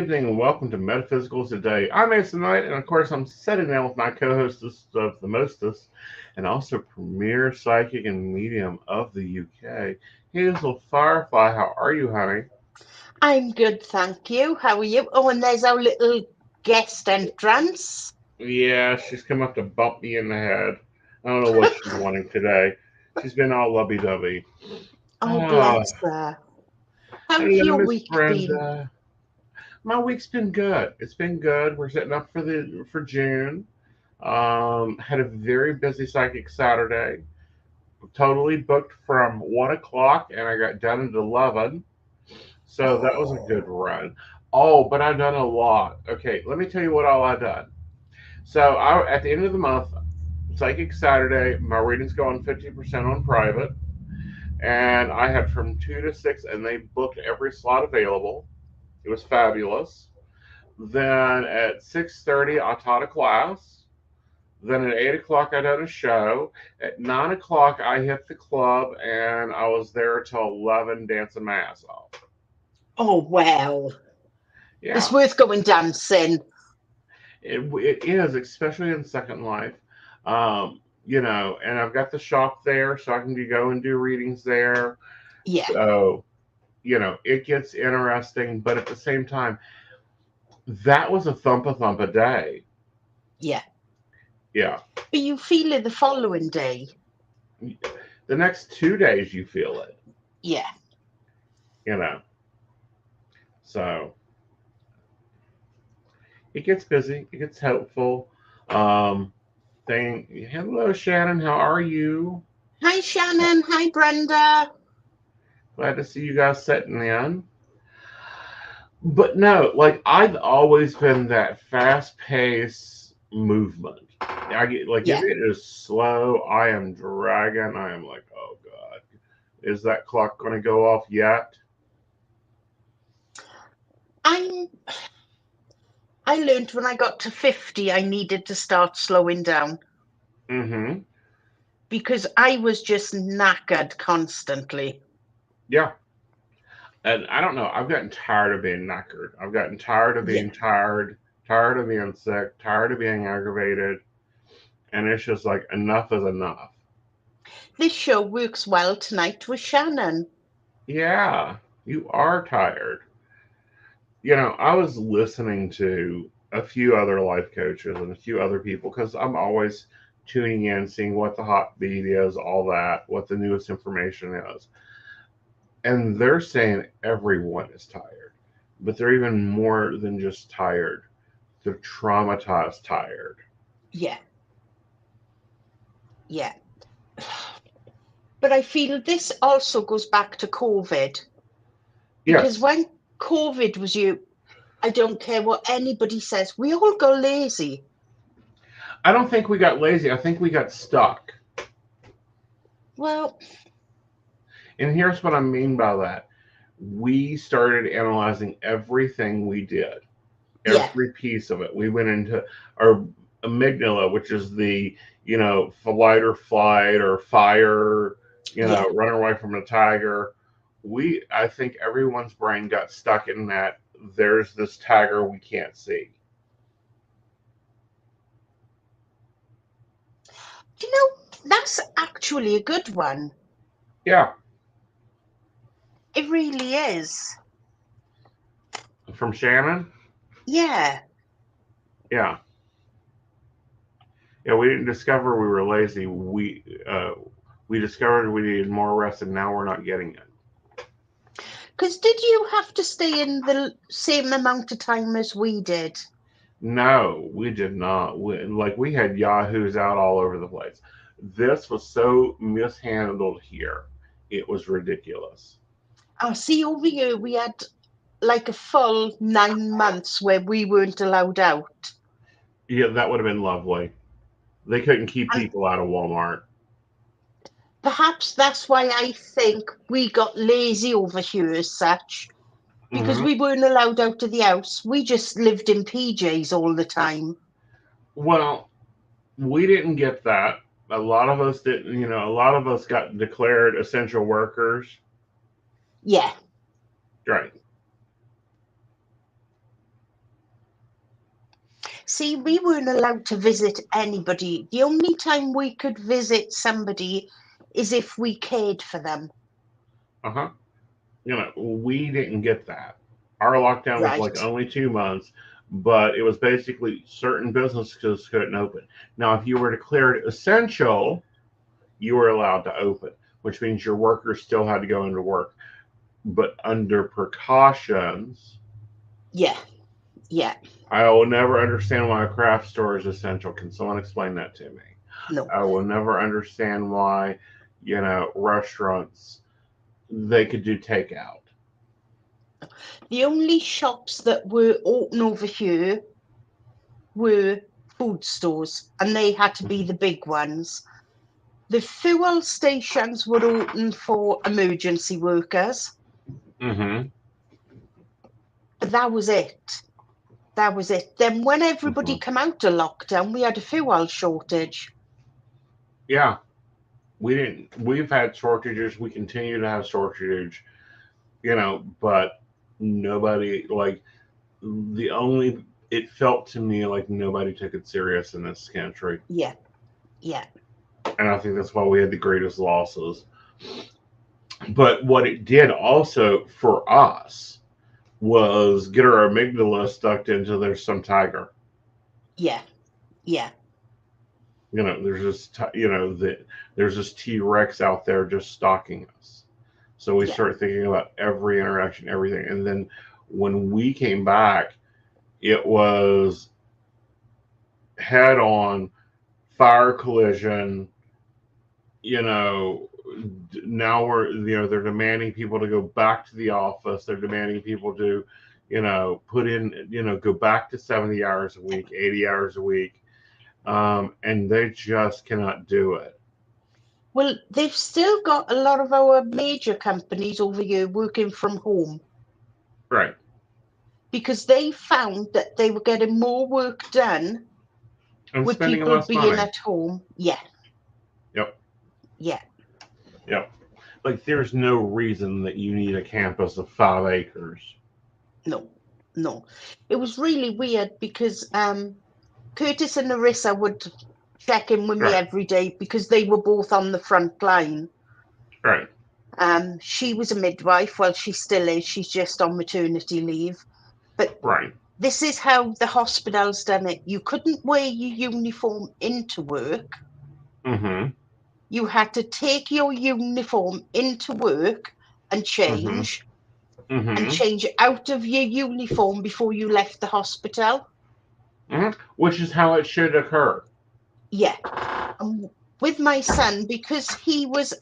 evening and welcome to Metaphysics Today. I'm Aeson and of course I'm sitting down with my co-hostess of the mostest and also premier psychic and medium of the UK, Hazel Firefly. How are you, honey? I'm good, thank you. How are you? Oh, and there's our little guest entrance. Yeah, she's come up to bump me in the head. I don't know what she's wanting today. She's been all lovey-dovey. Oh, Ah, bless her. How's hello, your Miss week been? Brenda. My week's been good. It's been good. We're setting up for June. Had a very busy psychic Saturday. Totally booked from 1 o'clock, and I got done at 11. So that was a good Oh, run. Oh, but I've done a lot. Okay, let me tell you what all I've done. So at the end of the month, Psychic Saturday, my readings go on 50% on private, and I had from 2 to 6, and they booked every slot available. It was fabulous. Then at 6:30, I taught a class. Then at 8 o'clock, I did a show. At 9 o'clock, I hit the club, and I was there till 11, dancing my ass off. oh well. It's Yeah, worth going dancing. it is, especially in Second Life. And I've got the shop there, so I can go and do readings there. Yeah, So, it gets interesting, but at the same time, that was a thump a day. yeah. Yeah. But you feel it the following day. The next 2 days, you feel it, Yeah. you know. So it gets busy, it gets helpful. Hello, Shannon, how are you? Hi, Shannon. Hi, Brenda. Glad to see you guys sitting in. But no, like I've always been that fast paced movement. I get like if Yeah. it is slow, I am dragging. I am like, oh God, is that clock going to go off yet? I'm. I learned when I got to 50, I needed to start slowing down Mm-hmm. because I was just knackered constantly. Yeah. And I don't know. I've gotten tired of being knackered. I've gotten tired of Yeah. being tired, tired of being sick, tired of being aggravated. And it's just like enough is enough. This show works well tonight with Shannon. Yeah, you are tired. I was listening to a few other life coaches and a few other people because I'm always tuning in, seeing what the hot beat is, all that, what the newest information is. And they're saying everyone is tired, but they're even more than just tired. They're traumatized tired. Yeah, yeah. But I feel this also goes back to COVID because Yes, when COVID was you, I don't care what anybody says, we all got lazy. I don't think we got lazy. I think we got stuck. Well, And here's what I mean by that. We started analyzing everything we did, yeah, every piece of it. We went into our amygdala, which is the, flight or flight or fire, yeah. run away from a tiger. I think everyone's brain got stuck in that there's this tiger we can't see. You know, that's actually a good one. Yeah, It really is. from Shannon. Yeah. Yeah, yeah. We didn't discover we were lazy. We discovered we needed more rest, and now we're not getting it. Because did you have to stay in the same amount of time as we did? No, we did not. We had yahoos out all over the place. This was so mishandled here. It was ridiculous. I see over here we had like a full 9 months where we weren't allowed out. Yeah, that would have been lovely. They couldn't keep And people out of Walmart. perhaps that's why I think we got lazy over here as such, because Hmm. we weren't allowed out of the house. We just lived in PJs all the time. Well, we didn't get that. A lot of us didn't. A lot of us got declared essential workers. Yeah, Right. See, we weren't allowed to visit anybody. The only time we could visit somebody is if we cared for them. Uh-huh. We didn't get that. Our lockdown was like Right. only 2 months, but it was basically certain businesses couldn't open. Now, if you were declared essential, you were allowed to open, which means your workers still had to go into work, but under precautions. Yeah. Yeah. I will never understand why a craft store is essential. Can someone explain that to me? No. I will never understand why, restaurants, they could do takeout. The only shops that were open over here were food stores, and they had to be the big ones. The fuel stations were open for emergency workers, Mm-hmm. but that was it. That was it. Then when everybody Mm-hmm. came out of lockdown, we had a fuel shortage. Yeah, we've had shortages. We continue to have shortage, but nobody, like, the only, it felt to me like nobody took it serious in this country. Yeah. Yeah. And I think that's why we had the greatest losses. But what it did also for us was get our amygdala stuck into there's some tiger. Yeah. Yeah. There's there's this T-Rex out there just stalking us. So we Yeah. start thinking about every interaction, everything. And then when we came back, it was head on, fire collision. Now they're demanding people to go back to the office. They're demanding people to, put in, go back to 70 hours a week, 80 hours a week. And they just cannot do it. Well, they've still got a lot of our major companies over here working from home Right. because they found that they were getting more work done And with spending people less being money. at home. Yeah. Yep. Yeah. Yep. Like, there's no reason that you need a campus of 5 acres. No. No. It was really weird because Curtis and Narissa would check in with me Right. every day because they were both on the front line. Right. She was a midwife. Well, she still is. She's just on maternity leave. But Right. this is how the hospital's done it. You couldn't wear your uniform into work. Mm-hmm. You had to take your uniform into work and Mm-hmm. Mm-hmm. change out of your uniform before you left the hospital. Mm-hmm. Which is how it should occur. Yeah. With my son, because he's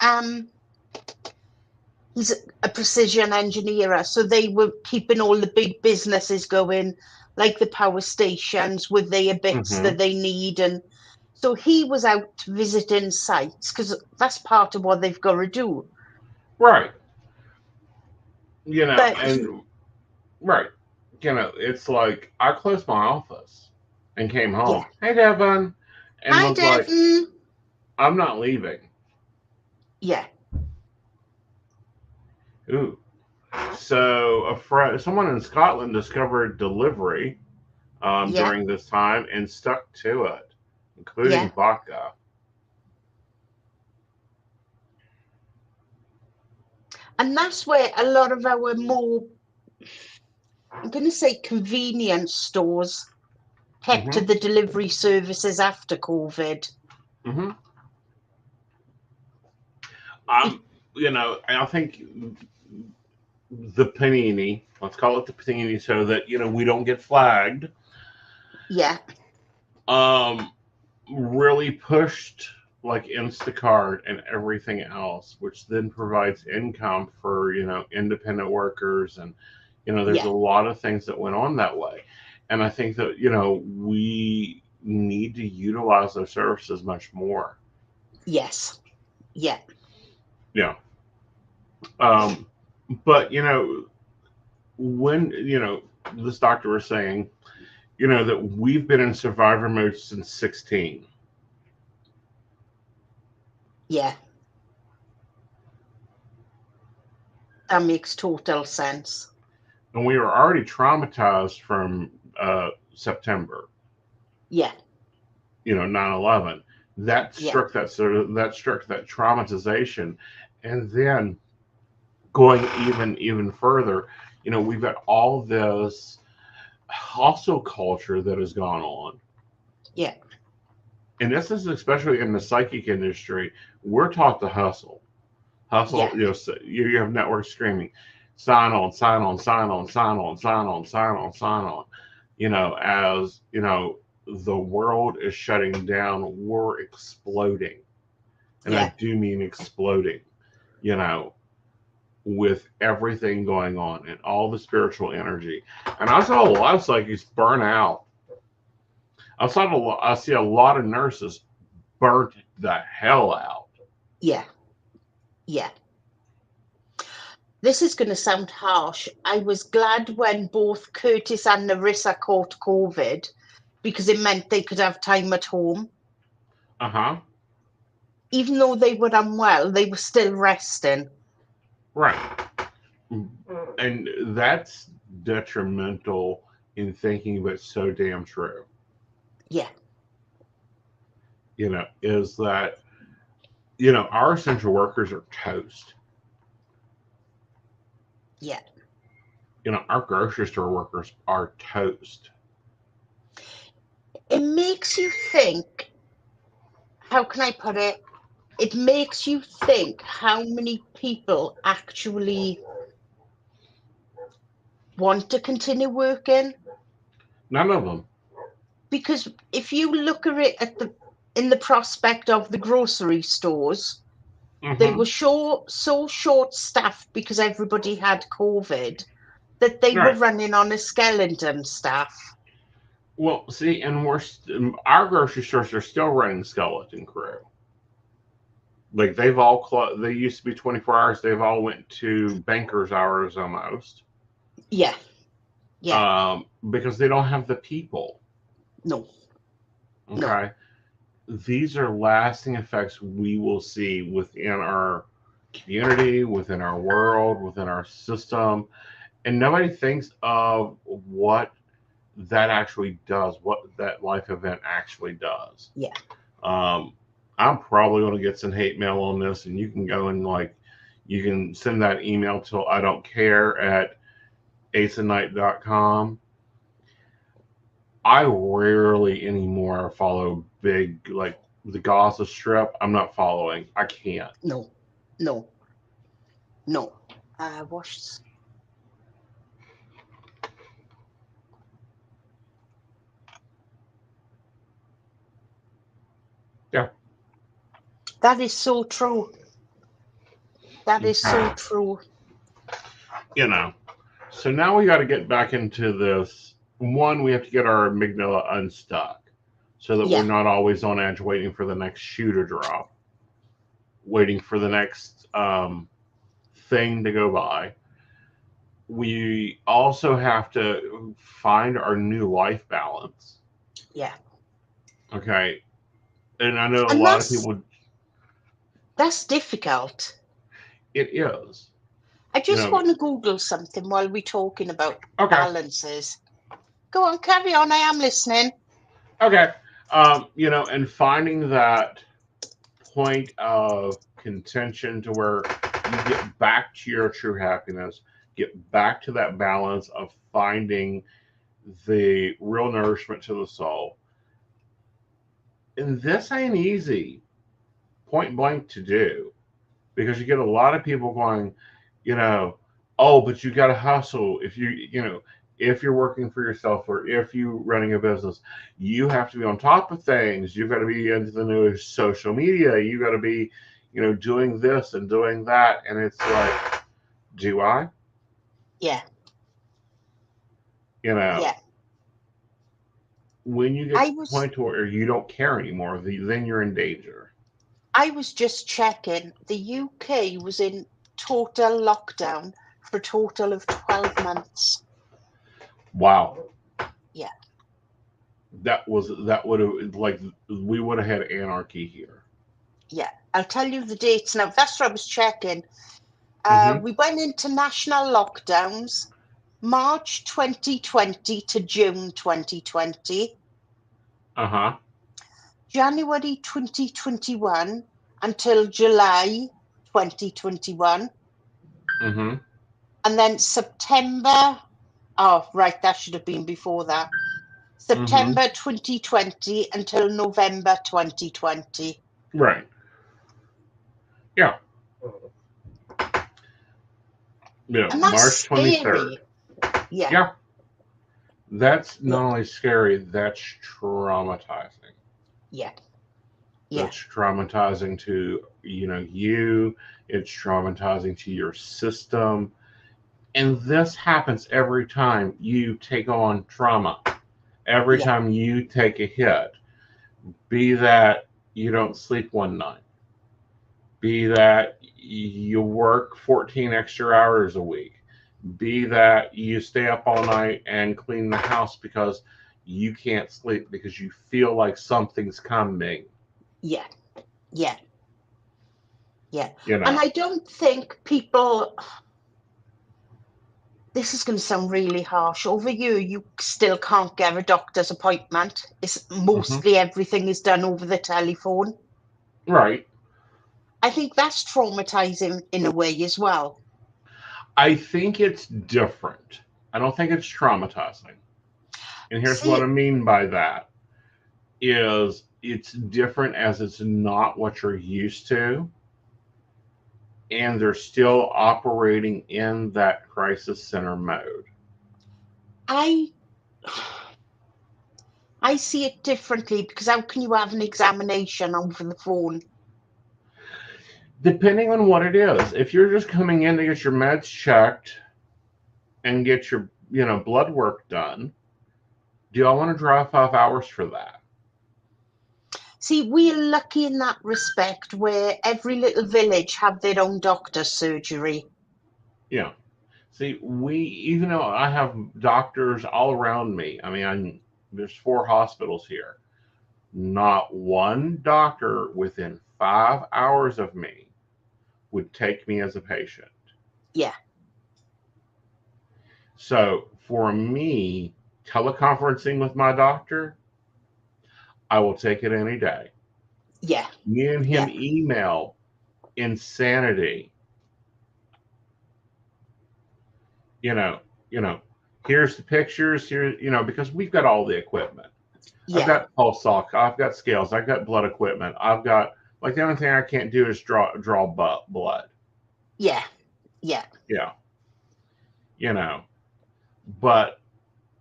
a precision engineer, so they were keeping all the big businesses going, like the power stations with their bits Mm-hmm. that they need. And so he was out visiting sites because that's part of what they've got to do. Right. But And right. It's like I closed my office and came yeah. home. Hey, Devin. And Hi, was like, Devin. I'm not leaving. Yeah. Ooh. So someone in Scotland discovered delivery Yeah. during this time and stuck to it, including Yeah. vodka. And that's where a lot of our more, I'm going to say, convenience stores kept to Mm-hmm. the delivery services after COVID. Mm-hmm. I'm, I think the panini, let's call it the panini, so that we don't get flagged. Yeah. Really pushed like Instacart and everything else, which then provides income for independent workers, and there's Yeah. a lot of things that went on that way, and I think that we need to utilize those services much more. Yes. Yeah. Yeah. Um, but when this doctor was saying that we've been in survivor mode since 16. Yeah. That makes total sense. And we were already traumatized from September. Yeah. 9/11. That Yeah. struck that traumatization, and then going even further, we've got all this hustle culture that has gone on. Yeah. And this is especially in the psychic industry. We're taught to hustle. Hustle, Yeah. you have network screaming, sign on, sign on, sign on, sign on, sign on, sign on, sign on. As the world is shutting down, we're exploding. And I Yeah. do mean exploding, you know, with everything going on and all the spiritual energy. And I saw a lot of psychics burn out. I see a lot of nurses burnt the hell out. Yeah. Yeah. This is going to sound harsh. I was glad when both Curtis and Narissa caught COVID because it meant they could have time at home. Uh-huh. Even though they were unwell, they were still resting. Right. And that's detrimental in thinking, but so damn true. Yeah. Is that, our essential workers are toast. Yeah. Our grocery store workers are toast. It makes you think, how can I put it? It makes you think how many people actually want to continue working. None of them. Because if you look at it in the prospect of the grocery stores, they were so short staffed because everybody had COVID that they were Right. running on a skeleton staff. Well, see, and our grocery stores are still running skeleton crew. Like they've all they used to be 24 hours. They've all went to banker's hours almost. Yeah. Yeah. Because they don't have the people. No. Okay. These are lasting effects we will see within our community, within our world, within our system. And nobody thinks of what that actually does, what that life event actually does. Yeah. I'm probably going to get some hate mail on this, and you can go and you can send that email to I don't care at aeonnight.com. I rarely anymore follow big, like the Gaza Strip. I'm not following. I can't. No. Washed. Yeah. That is so true. That is so true. So now we got to get back into this. One, we have to get our amygdala unstuck so that we're not always on edge waiting for the next shoe to drop, waiting for the next thing to go by. We also have to find our new life balance. Yeah. Okay. And I know a And lot of people. That's difficult. It is. I just want to Google something while we're talking about balances. Go on, carry on. I am listening. Okay. And finding that point of contention to where you get back to your true happiness, get back to that balance of finding the real nourishment to the soul. And this ain't easy, point blank, to do, because you get a lot of people going, oh, but you got to hustle. If if you're working for yourself or if you're running a business, you have to be on top of things. You've got to be into the new social media. You got to be, doing this and doing that. And it's like, do I? Yeah. Yeah. When you get to the point where you don't care anymore, then you're in danger. I was just checking. The UK was in total lockdown for a total of 12 months. Wow. Yeah. That would have, we would have had anarchy here. Yeah. I'll tell you the dates now. That's what I was checking. We went into national lockdowns March 2020 to June 2020. Uh-huh. January 2021 until July 2021. Mm-hmm. And then September, oh, right, that should have been before that. Mm-hmm. September 2020 until November 2020. Right. Yeah. Yeah. And that's March 23rd. scary. Yeah, Yeah. That's yeah, not only scary, that's traumatizing. yeah, yeah, That's traumatizing to, you. It's traumatizing to your system. And this happens every time you take on trauma. Every yeah, time you take a hit. Be that you don't sleep one night. Be that you work 14 extra hours a week. Be that you stay up all night and clean the house because you can't sleep because you feel like something's coming. yeah, yeah, yeah. You And know. I don't think people, this is going to sound really harsh. Over here, you still can't get a doctor's appointment. It's Hmm. mostly everything is done over the telephone. Right. I think that's traumatizing in a way as well. I think it's different. I don't think it's traumatizing. And here's what I See, mean by that is it's different as it's not what you're used to, and they're still operating in that crisis center mode. I I see it differently because how can you have an examination over the phone? Depending on what it is, if you're just coming in to get your meds checked and get your blood work done, do I want to drive 5 hours for that? See, we're lucky in that respect where every little village have their own doctor's surgery. Yeah. See, we even though I have doctors all around me, I mean, there's 4 hospitals here. Not one doctor within 5 hours of me would take me as a patient. Yeah, So for me, teleconferencing with my doctor, I will take it any day. yeah, Me and yeah, him email insanity. You know, you know. Here's the pictures. Here, because we've got all the equipment. I've yeah, got pulse ox. I've got scales. I've got blood equipment. I've got the only thing I can't do is draw blood. yeah, yeah, Yeah, you know. But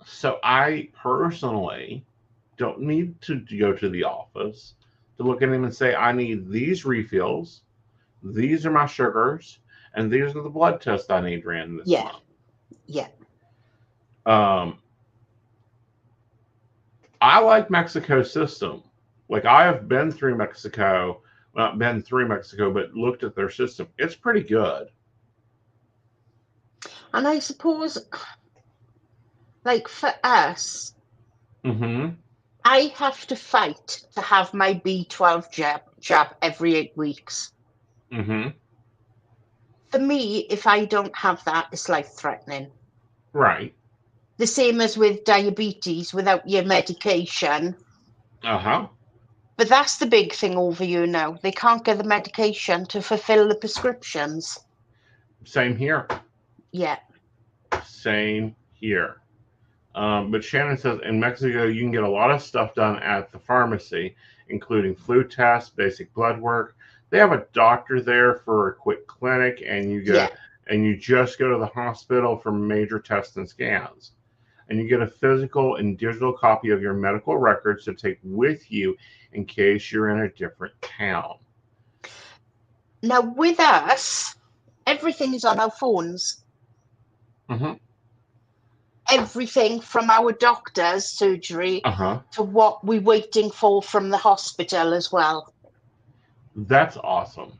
so I personally don't need to go to the office to look at him and say I need these refills. These are my sugars, and these are the blood tests I need ran this yeah, month. yeah, Um, I like Mexico's system. Like I have been through Mexico, well, not been through Mexico, but looked at their system. It's pretty good. And I suppose, like for us, Mm-hmm. I have to fight to have my B12 jab every 8 weeks. Mm-hmm. For me, if I don't have that, it's life threatening. Right. The same as with diabetes, without your medication. Uh-huh. But that's the big thing over you now. They can't get the medication to fulfill the prescriptions. Same here. Yeah, Same here. But Shannon says in Mexico you can get a lot of stuff done at the pharmacy, including flu tests, basic blood work. They have a doctor there for a quick clinic, and yeah, you just go to the hospital for major tests and scans. And you get a physical and digital copy of your medical records to take with you in case you're in a different town. Now, with us, everything is on our phones. Mm-hmm. Everything from our doctor's surgery Uh-huh. to what we're waiting for from the hospital as well. That's awesome.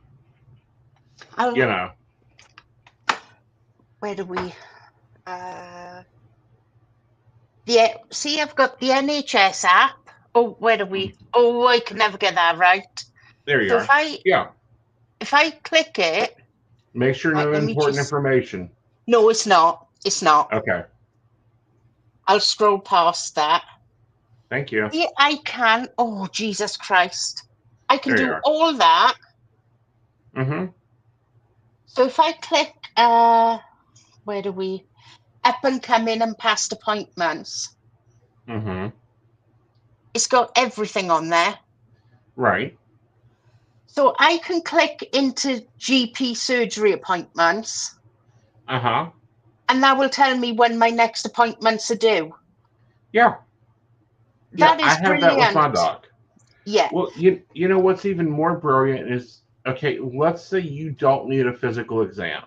You I'll, know. where do we? Yeah, see, I've got the NHS app. Oh, where do we? Oh, I can never get that right. There you So are. Yeah. if I click it, Make sure right, no let me important just. information. No, it's not. It's not. Okay. I'll scroll past that. Thank you. Yeah, I can. Oh, Jesus Christ. I can There you do are. all that. Mm-hmm. So if I click, where do we? Up and coming and past appointments. Mm-hmm. It's got everything on there. Right. So I can click into GP surgery appointments, Uh-huh. and that will tell me when my next appointments are due. Yeah. Yeah, That I is have that with my brilliant. doc. Yeah, Well, you know what's even more brilliant is, okay, let's say you don't need a physical exam.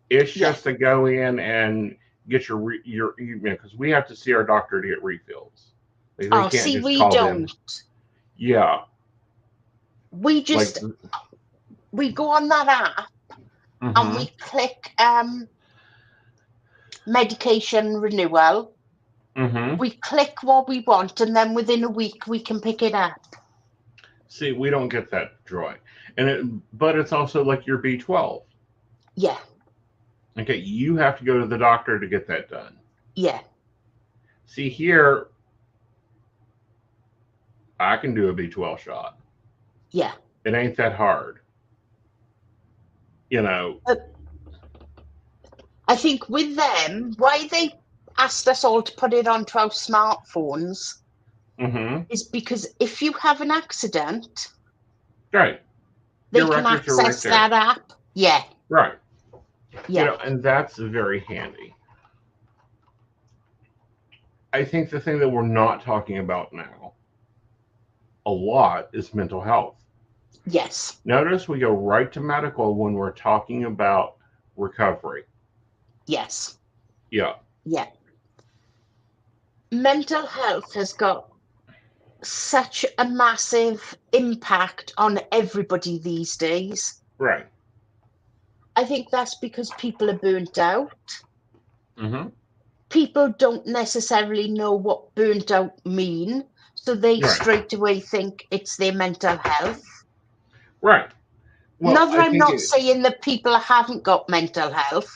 It's yeah. just to go in and get your because we have to see our doctor to get refills. Like, they Oh, can't see, just we call them. don't. Yeah, We like. just, we go on that app and Mm-hmm. we click medication renewal. Mm-hmm. We click what we want, and then within a week we can pick it up. See, we don't get that joy, but it's also like your B12. Yeah, Okay, you have to go to the doctor to get that done. yeah, See here, I can do a B12 shot. yeah. It ain't that hard, you know. I think with them, why they asked us all to put it onto our smartphones Mm-hmm. is because if you have an accident, Right. they Your can records are right access there. that app. Yeah, Right. yeah, And that's very handy. I think the thing that we're not talking about now a lot is mental health. yes, Notice we go right to medical when we're talking about recovery. yes, Yeah. yeah. Mental health has got such a massive impact on everybody these days. Right. I think that's because people are burnt out. Mm-hmm. People don't necessarily know what burnt out mean, so they Right. straight away think it's their mental health. Right. Well, Not that I I'm think not it. saying that people haven't got mental health,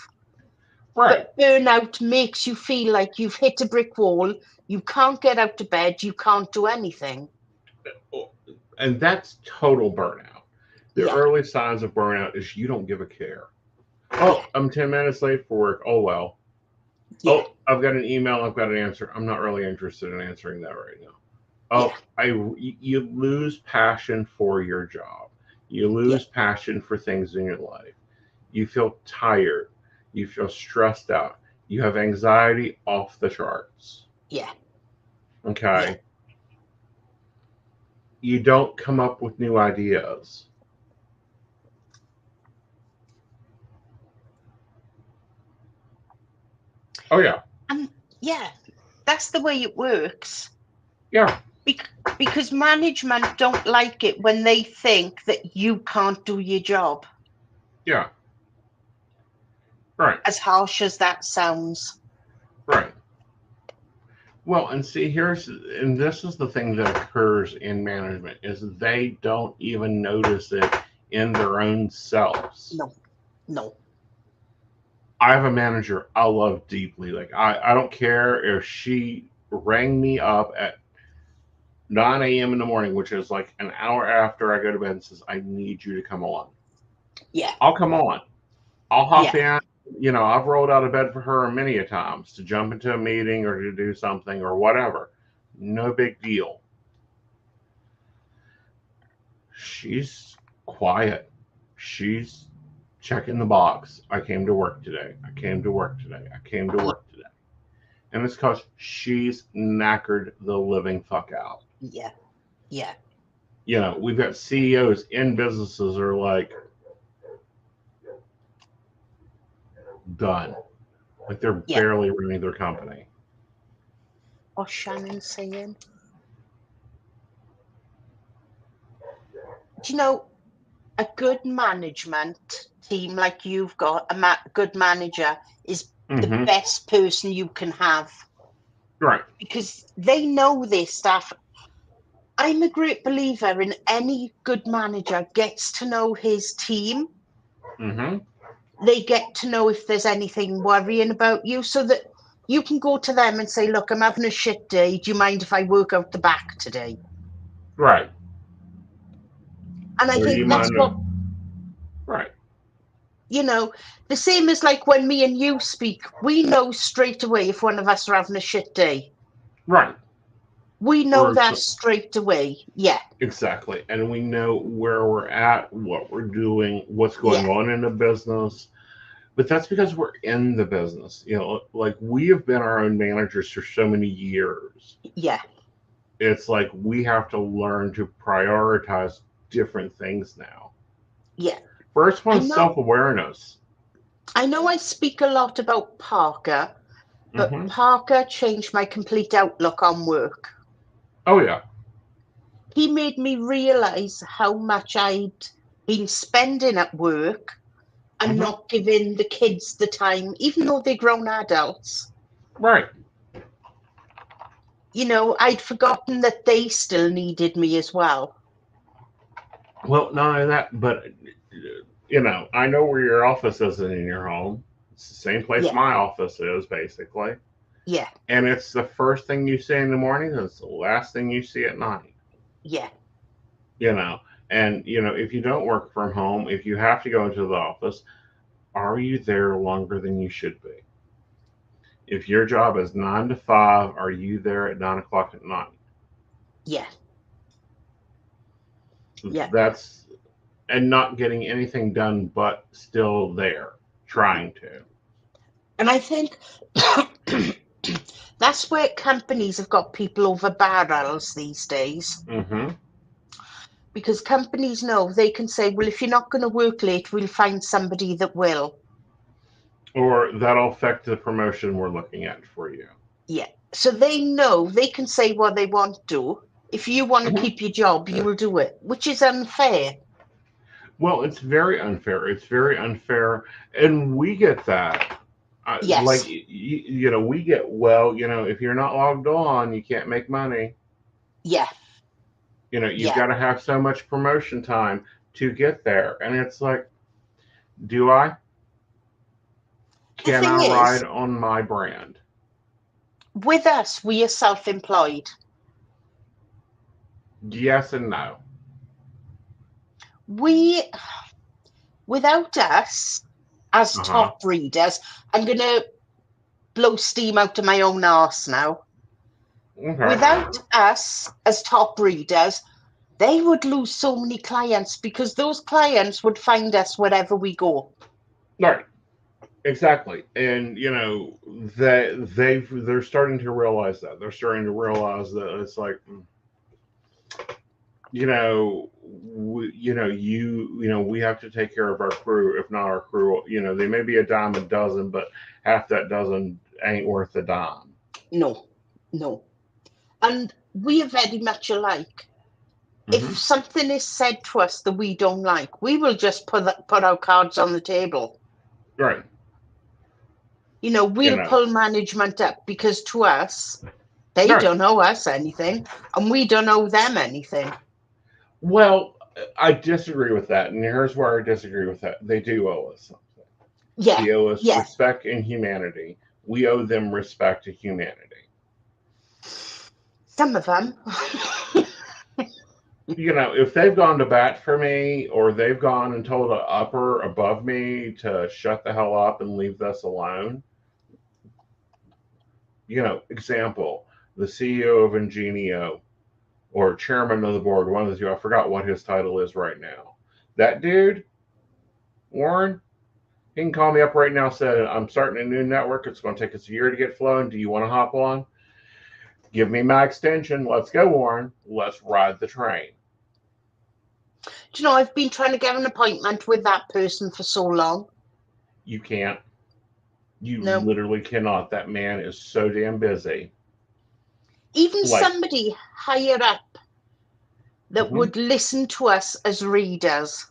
Right. but burnout makes you feel like you've hit a brick wall, you can't get out of bed, you can't do anything. And that's total burnout. The Yeah, early signs of burnout is you don't give a care. yeah, Oh, I'm 10 minutes late for work. Oh, well. yeah, Oh, I've got an email. I've got an answer. I'm not really interested in answering that right now. yeah, Oh, you lose passion for your job. You yeah, lose passion for things in your life. You feel tired. You feel stressed out. You have anxiety off the charts. yeah, yeah. Okay. You don't come up with new ideas. Oh, yeah. And yeah, that's the way it works. Yeah. Because management don't like it when they think that you can't do your job, Yeah. Right. as harsh as that sounds. Right. Well, and see, and this is the thing that occurs in management is they don't even notice it in their own selves. No, no. I have a manager I love deeply. Like, I don't care if she rang me up at 9 a.m. in the morning, which is like an hour after I go to bed, and says, I need you to come on. Yeah, I'll come on. I'll hop yeah, in. I've rolled out of bed for her many a times to jump into a meeting or to do something or whatever. No big deal. She's quiet. She's checking the box. I came to work today. I came to work today. I came to yeah, work today. And it's because she's knackered the living fuck out. yeah, yeah, We've got CEOs in businesses are like, done. Like they're yeah. barely running their company. What's Shannon saying? Do you know, a good management team like you've got, good manager is the Mm-hmm. best person you can have Right. because they know their staff. I'm a great believer in any good manager gets to know his team. Mm-hmm. They get to know if there's anything worrying about you so that you can go to them and say, look, I'm having a shit day. Do you mind if I work out the back today? Right. And I Or you think that's mind what, right. you know, the same as like when me and you speak, we know straight away if one of us are having a shit day. Right. We know that straight away. Yeah. Exactly. And we know where we're at, what we're doing, what's going on in the business. But that's because we're in the business. You know, like we have been our own managers for so many years. Yeah. It's like we have to learn to prioritize different things now. Yeah. First one is self-awareness. I know I speak a lot about Parker, but Mm-hmm. Parker changed my complete outlook on work. Oh, yeah. He made me realize how much I'd been spending at work and not giving the kids the time, even though they're grown adults. Right. You know, I'd forgotten that they still needed me as well. Well, not only that, but, you know, I know where your office is in your home. It's the same place my office is, basically. Yeah. And it's the first thing you see in the morning, and it's the last thing you see at night. Yeah. You know, and, you know, if you don't work from home, if you have to go into the office, are you there longer than you should be? If your job is 9 to 5, are you there at 9 o'clock at night? Yeah. Yeah. That's, and not getting anything done, but still there, trying to. And I think that's where companies have got people over barrels these days. Mm-hmm. Because companies know they can say, well, if you're not going to work late, we'll find somebody that will. Or that'll affect the promotion we're looking at for you. Yeah. So they know they can say what they want to. If you want to keep your job, you will do it, which is unfair. Well, it's very unfair. It's very unfair. And we get that. Yes. Like, you know, we get, well, you know, if you're not logged on, you can't make money. Yeah. You know, you've got to have so much promotion time to get there. And it's like, do I? Can I ride on my brand? With us, we are self-employed. Yes and no. Without us as top readers, I'm going to blow steam out of my own arse now. Okay. Without us as top readers, they would lose so many clients because those clients would find us wherever we go. Right. Exactly. And, you know, they're starting to realize that. They're starting to realize that it's like, you know, we have to take care of our crew. If not our crew, you know, they may be a dime a dozen, but half that dozen ain't worth a dime. No. And we are very much alike. If something is said to us that we don't like, we will just put our cards on the table. Right. You know, we'll pull management up because to us, they don't owe us anything and we don't owe them anything. Well, I disagree with that. And here's where I disagree with that. They do owe us something. Yeah. They owe us respect and humanity. We owe them respect and humanity. Some of them. You know, if they've gone to bat for me or they've gone and told an upper above me to shut the hell up and leave us alone, you know, example, the CEO of Ingenio or chairman of the board, one of the two, I forgot what his title is right now. That dude, Warren, he can call me up right now, say, I'm starting a new network. It's going to take us a year to get flowing. Do you want to hop on? Give me my extension. Let's go, Warren. Let's ride the train. Do you know, I've been trying to get an appointment with that person for so long. You can't. You literally cannot. That man is so damn busy. Even somebody higher up that would listen to us as readers.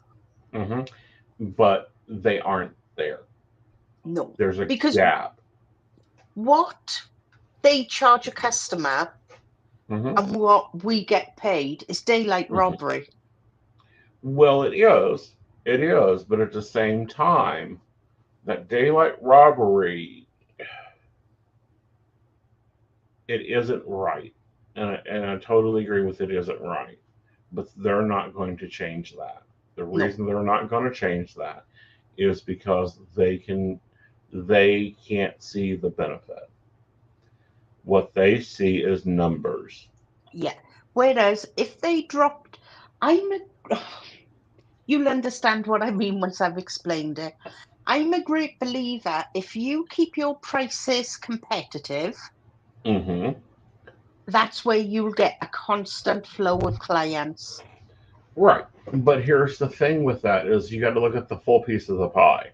But they aren't there. No. There's a gap. What they charge a customer and what we get paid is daylight robbery. Well, it is. It is. But at the same time, that daylight robbery, it isn't right. And I totally agree with it isn't right. But they're not going to change that. The No. reason they're not going to change that is because they can't see the benefit. What they see is numbers. Yeah. Whereas if they dropped, I'm a, you'll understand what I mean once I've explained it. I'm a great believer if you keep your prices competitive, Mm-hmm. that's where you'll get a constant flow of clients. Right. But here's the thing with that is you got to look at the full piece of the pie.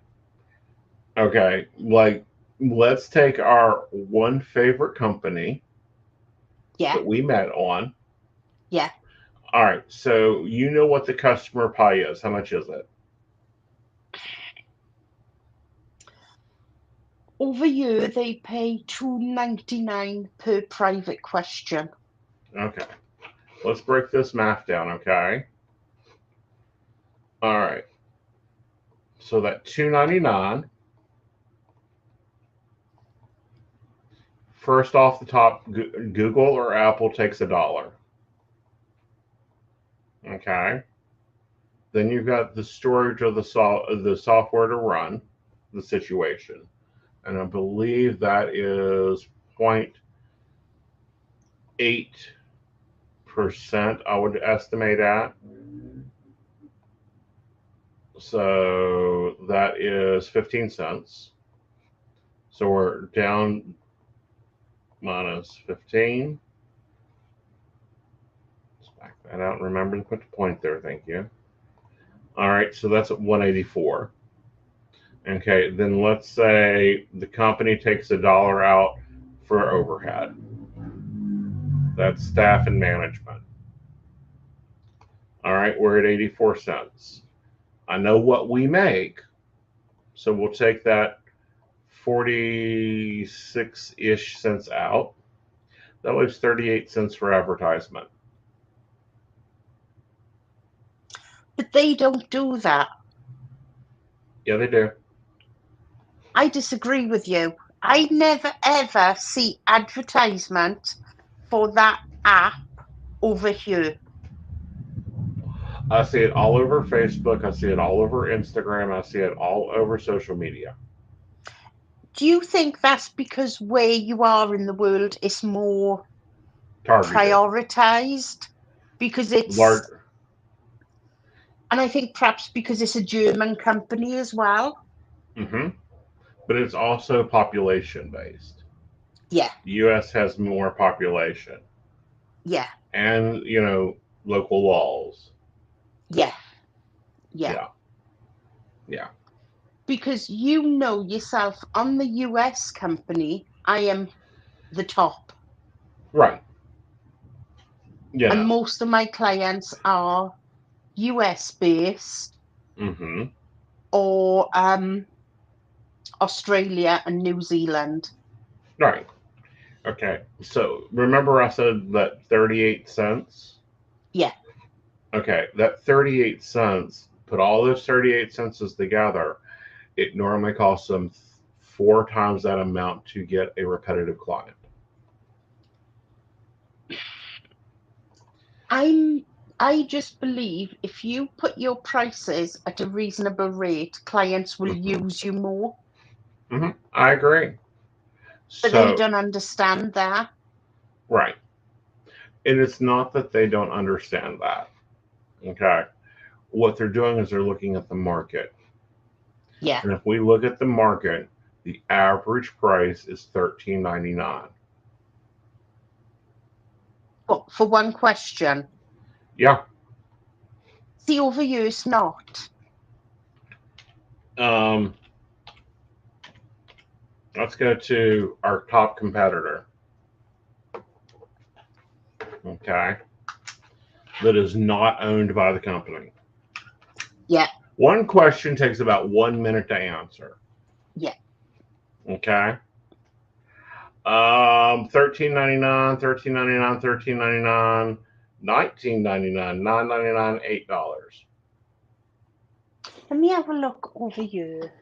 Okay. Like, let's take our one favorite company Yeah. that we met on. Yeah. All right. So you know what the customer pie is. How much is it? Over here they pay $2.99 per private question. Okay. Let's break this math down, okay? All right. So that 2.99 first off the top, Google or Apple takes $1. Okay. Then you've got the storage of the software to run the situation, and I believe that is 0.8%. I would estimate at. So that is 15 cents. So we're down minus 15. Let's back that out. Remember to put the point there. Thank you. All right, so that's at 184. Okay, then let's say the company takes $1 out for overhead. That's staff and management. All right, we're at 84 cents. I know what we make, so we'll take that 46 ish cents out. That leaves 38 cents for advertisement. But they don't do that. Yeah, they do. I disagree with you. I never ever see advertisement for that app over here. I see it all over Facebook. I see it all over Instagram. I see it all over social media. Do you think that's because where you are in the world is more Targeted. prioritized? Because Large. and I think perhaps because it's a German company as well. Mm-hmm. But it's also population based. Yeah, The U.S. has more population, yeah, and local laws. yeah, yeah. Yeah, yeah, Because you know yourself, on the US company, I am the top. right. And most of my clients are US based Mm-hmm. or Australia and New Zealand. Right. Okay. So remember, I said that 38 cents. Yeah. Okay, that 38 cents. Put all those 38 cents together. It normally costs them 4 times that amount to get a repetitive client. I just believe if you put your prices at a reasonable rate, clients will Mm-hmm. use you more. Mm-hmm. I agree. But they So, don't understand that. right. And it's not that they don't understand that. Okay. What they're doing is they're looking at the market. Yeah. And if we look at the market, the average price is $13.99. But for one question, Yeah. see over here it's not. Um, let's go to our top competitor. Okay. That is not owned by the company. Yeah. One question takes about 1 minute to answer. Yeah. Okay. 13.99, 13.99, 13.99, 19.99, 9.99, $8. Let me have a look over here.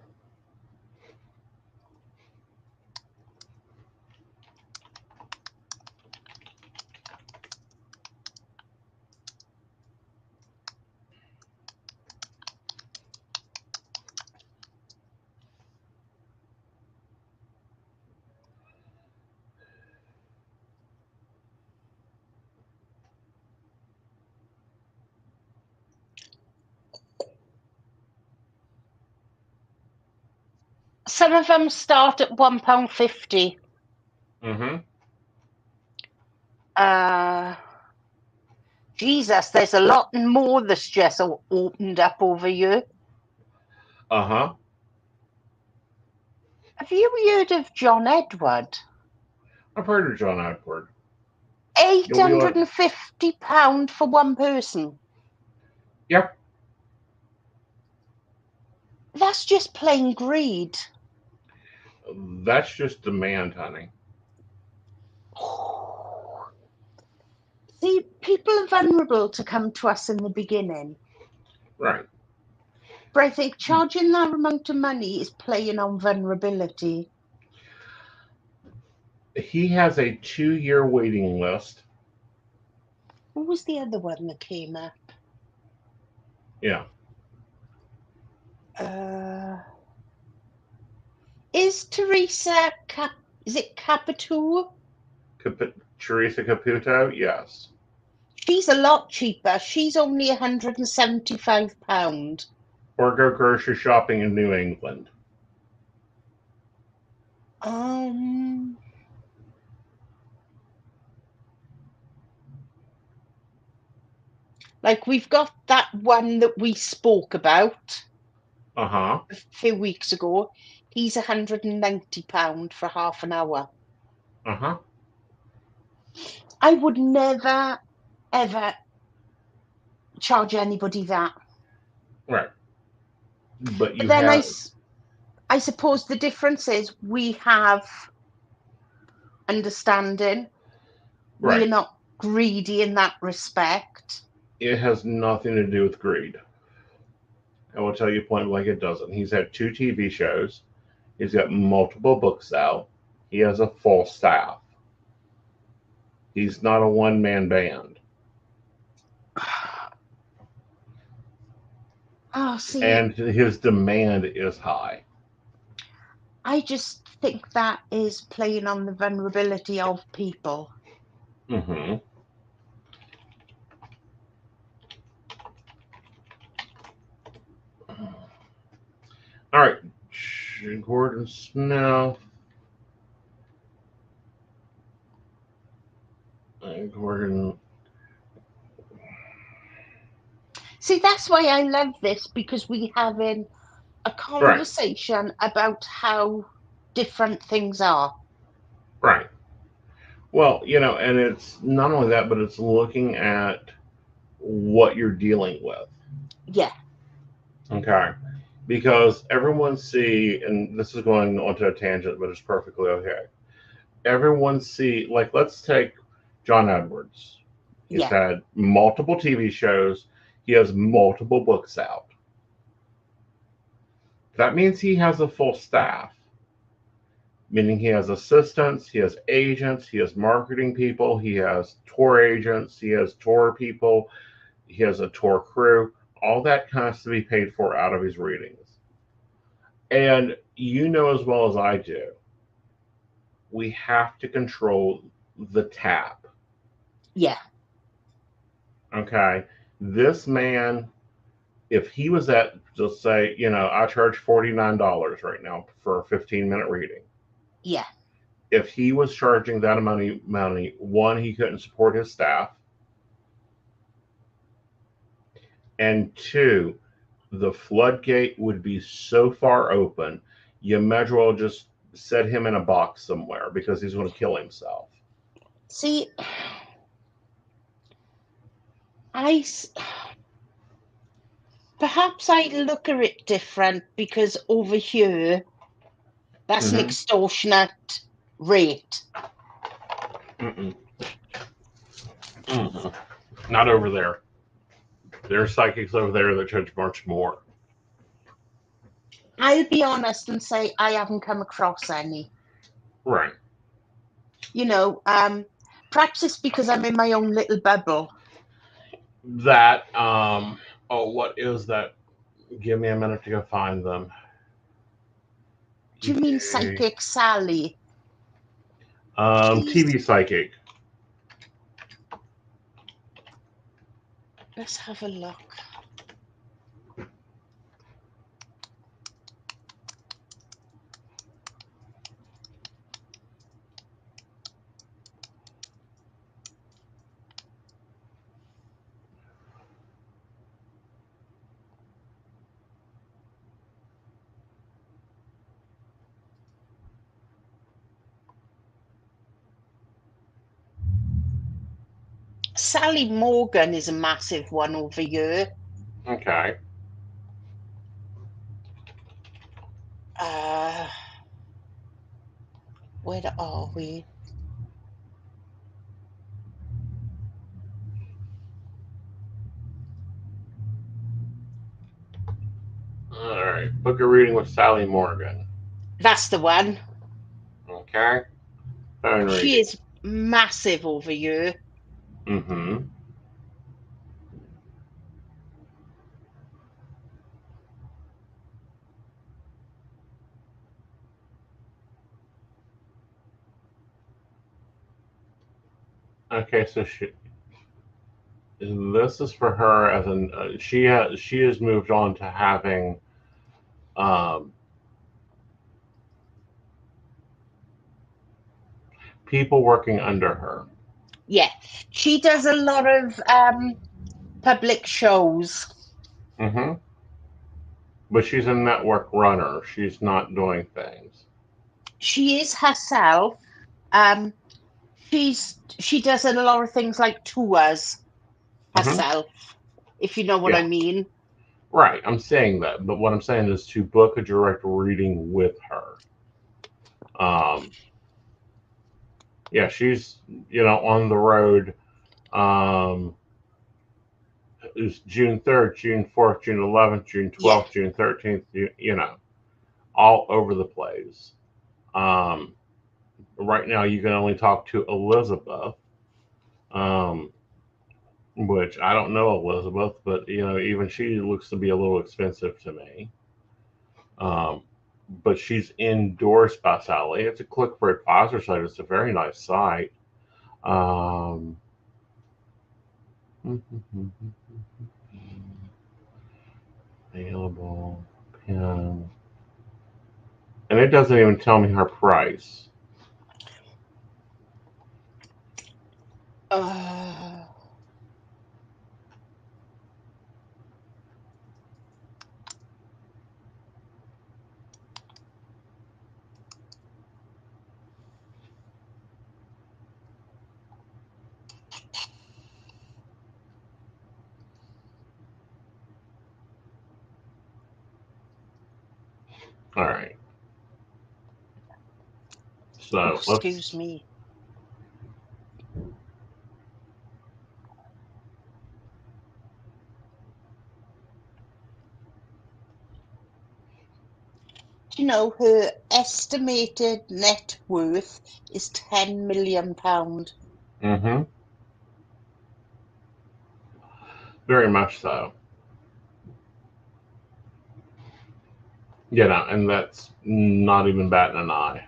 some of them start at £1.50. Jesus, there's a lot more that's just opened up over here. Uh-huh. Have you heard of John Edward? I've heard of John Edward. £850 for one person. Yep. That's just plain greed. That's just demand, honey. See, people are vulnerable to come to us in the beginning. Right. But I think charging that amount of money is playing on vulnerability. He has a 2-year waiting list. What was the other one that came up? Yeah. Is Teresa is it Capitou? Teresa Caputo? Yes. She's a lot cheaper. She's only £175. Or go grocery shopping in New England. Like we've got that one that we spoke about Uh-huh. a few weeks ago. He's £190 for half an hour. Uh-huh. I would never, ever charge anybody that. Right. But you then have... I suppose the difference is we have understanding. Right. We're not greedy in that respect. It has nothing to do with greed. I will tell you point blank it doesn't. He's had 2 TV shows. He's got multiple books out. He has a full staff. He's not a one-man band. Oh, see. And his demand is high. I just think that is playing on the vulnerability of people. Mm-hmm. All right. Gordon Smith. Gordon. See, that's why I love this, because we're having a conversation about how different things are. Right. Well, and it's not only that, but it's looking at what you're dealing with. Yeah. Okay. Because everyone and this is going onto a tangent, but it's perfectly okay. Everyone like, let's take John Edwards. He's had multiple TV shows. He has multiple books out. That means he has a full staff, meaning he has assistants, he has agents, he has marketing people, he has tour agents, he has tour people, he has a tour crew. All that has to be paid for out of his readings. And you know as well as I do, we have to control the tap. Yeah. Okay. This man, if he was at, just say, I charge $49 right now for a 15-minute reading. Yeah. If he was charging that amount of money, one, he couldn't support his staff. And two, the floodgate would be so far open, you might as well just set him in a box somewhere because he's going to kill himself. See, perhaps I look at it different, because over here, that's an extortionate rate. Not over there. There are psychics over there that charge much more. I'll be honest and say I haven't come across any. Right. Perhaps it's because I'm in my own little bubble. That, what is that? Give me a minute to go find them. Do you mean Psychic Sally? TV Psychic. Let's have a look. Sally Morgan is a massive one over here. Okay. Where are we? All right. Book a reading with Sally Morgan. That's the one. Okay. Phone She reading. is massive over here. Mm-hmm. Okay, so this is for her as an she has moved on to having um, people working under her. Yeah, she does a lot of public shows. Mm-hmm. But she's a network runner. She's not doing things. She is herself. She does a lot of things like tours Mm-hmm. herself, if you know what I Yeah. mean. Right. I'm saying that, but what I'm saying is to book a direct reading with her. Yeah, she's on the road. Um, it's June 3rd, June 4th, June 11th, June Yeah, 12th, June 13th. All over the place. Um, right now, you can only talk to Elizabeth, um, which I don't know Elizabeth, but even she looks to be a little expensive to me. Um, but she's endorsed by Sally. It's a click for advisor site. It's a very nice site. Um, available pin, and it doesn't even tell me her price. uh, All right, so let's. excuse me. Do you know her estimated net worth is £10 million? Mm-hmm. Very much so. And that's not even batting an eye.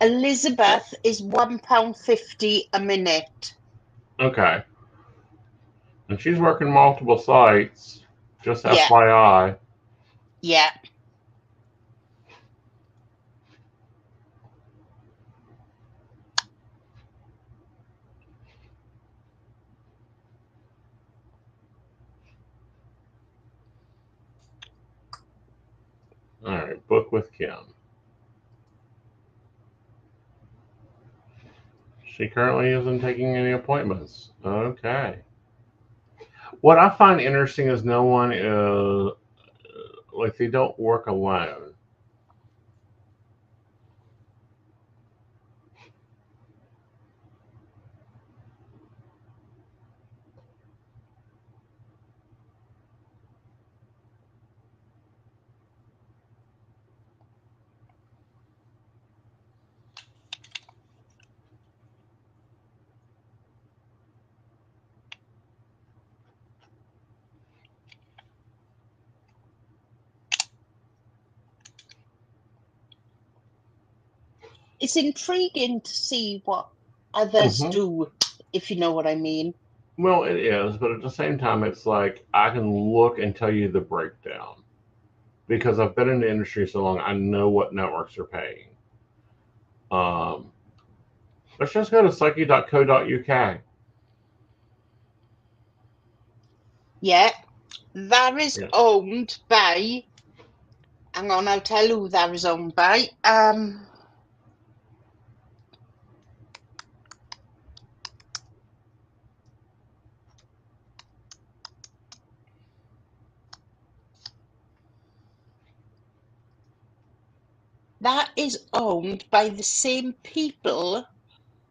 Elizabeth is £1.50 a minute. Okay, and she's working multiple sites. Just Yeah, FYI. yeah. All right, book with Kim. She currently isn't taking any appointments. Okay. What I find interesting is no one is like they don't work alone. It's intriguing to see what Others do, if you know what I mean. Well, it is, but at the same time, it's like I can look and tell you the breakdown because I've been in the industry so long. I know what networks are paying. Um, let's just go to psyche.co.uk. Yeah, that is Yeah. owned by. Hang on, I'll tell you who that is owned by. That is owned by the same people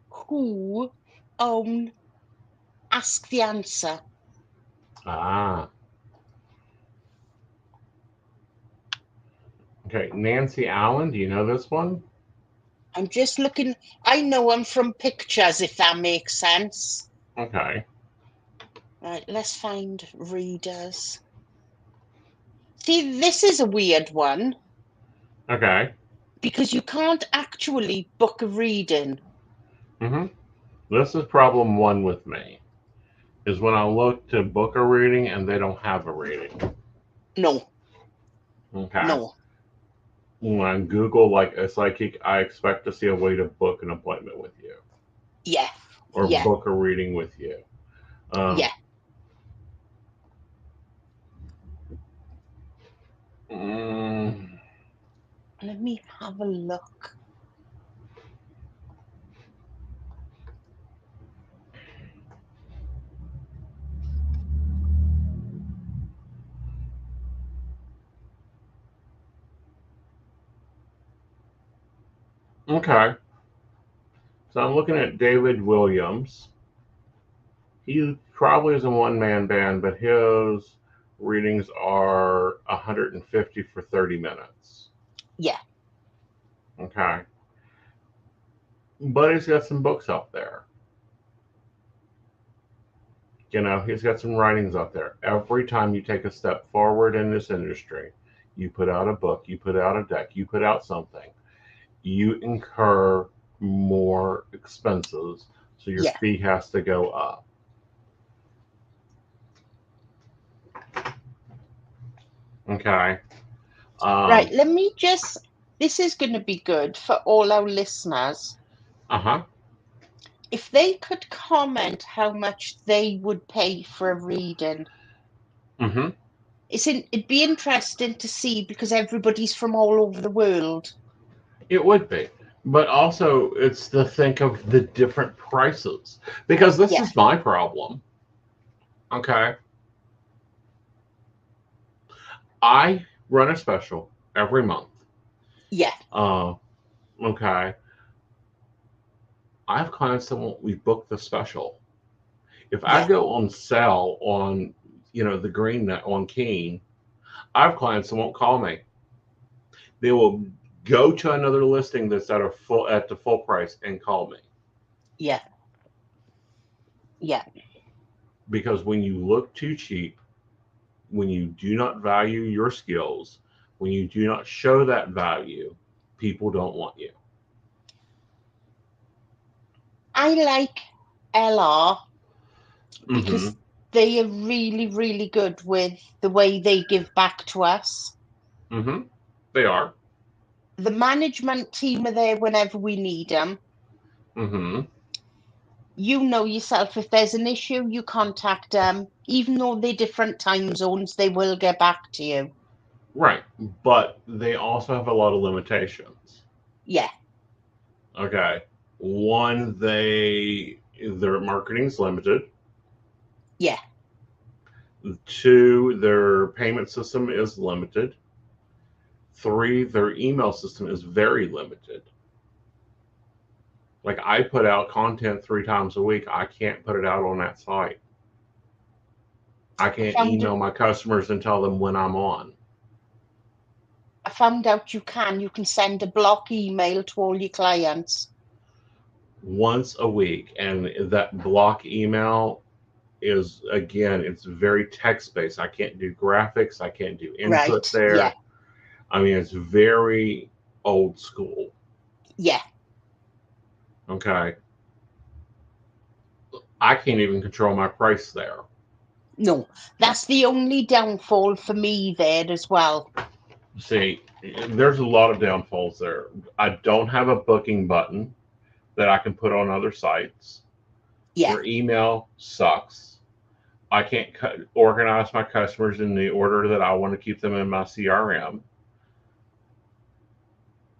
who own Ask the Answer. Ah. Okay, Nancy Allen, do you know this one? I'm just looking. I know them from pictures, if that makes sense. Okay. Right, let's find readers. See, this is a weird one Okay. because you can't actually book a reading. Mm-hmm. This is problem one with me. Is when I look to book a reading and they don't have a reading. No, Okay. no. When I Google like a psychic, I expect to see a way to book an appointment with you Yeah, or yeah, book a reading with you. Um, yeah. mm, Let me have a look. okay. So I'm looking at David Williams. He probably is a one man band, but his readings are 150 for 30 minutes. Yeah, Okay. But he's got some books out there. You know, he's got some writings out there. Every time you take a step forward in this industry, you put out a book, you put out a deck, you put out something, you incur more expenses. So your yeah. fee has to go up. Okay. Right, Um, let me just. This is going to be good for all our listeners. uh huh. If they could comment how much they would pay for a reading. Mm hmm. It'd be interesting to see because everybody's from all over the world. It would be. But also, it's to think of the different prices because this Yeah, is my problem. Okay. I run a special every month. yeah, Uh, okay. I have clients that won't we book the special. If I yeah, go on sale on, the green net on Keen, I have clients that won't call me. They will go to another listing that's at the full price and call me. yeah, yeah. Because when you look too cheap, when you do not value your skills, when you do not show that value, people don't want you. I like LR Mm-hmm. because they are really, really good with the way they give back to us. Mm-hmm. They are. The management team are there whenever we need them. Mm-hmm. You know yourself, if there's an issue, you contact them. Even though they're different time zones, they will get back to you. Right. But they also have a lot of limitations. Yeah, Okay. One, their marketing's limited. yeah. Two, their payment system is limited. Three, their email system is very limited. Like I put out content 3 times a week. I can't put it out on that site. I I can't found email my customers and tell them when I'm on. I found out you can send a block email to all your clients. Once a week. And that block email is, again, it's very text based. I can't do graphics, I can't do input Right. Yeah. there. I mean, it's very old school. Yeah. Okay. I can't even control my price there. No, that's the only downfall for me there as well. See, there's a lot of downfalls there. I don't have a booking button that I can put on other sites. Yeah, Their email sucks. I can't organize my customers in the order that I want to keep them in my CRM.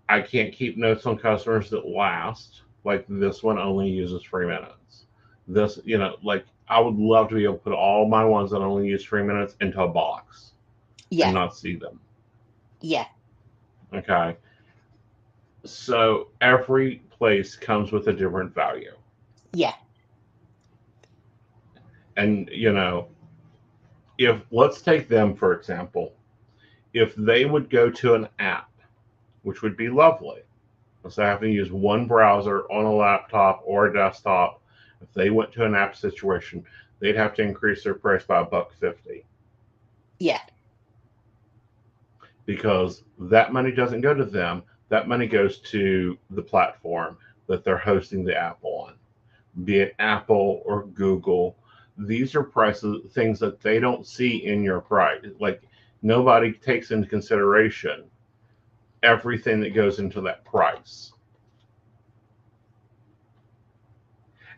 I can't keep notes on customers that last. Like this one only uses 3 minutes. This, like I would love to be able to put all my ones that only use 3 minutes into a box and yeah, not see them. yeah, Okay. So every place comes with a different value. yeah, And, if let's take them for example, if they would go to an app, which would be lovely, so I have to use one browser on a laptop or a desktop. If they went to an app situation, they'd have to increase their price by $1.50 yeah, because that money doesn't go to them. That money goes to the platform that they're hosting the app on, be it Apple or Google. These are prices, things that they don't see in your price. Like nobody takes into consideration everything that goes into that price.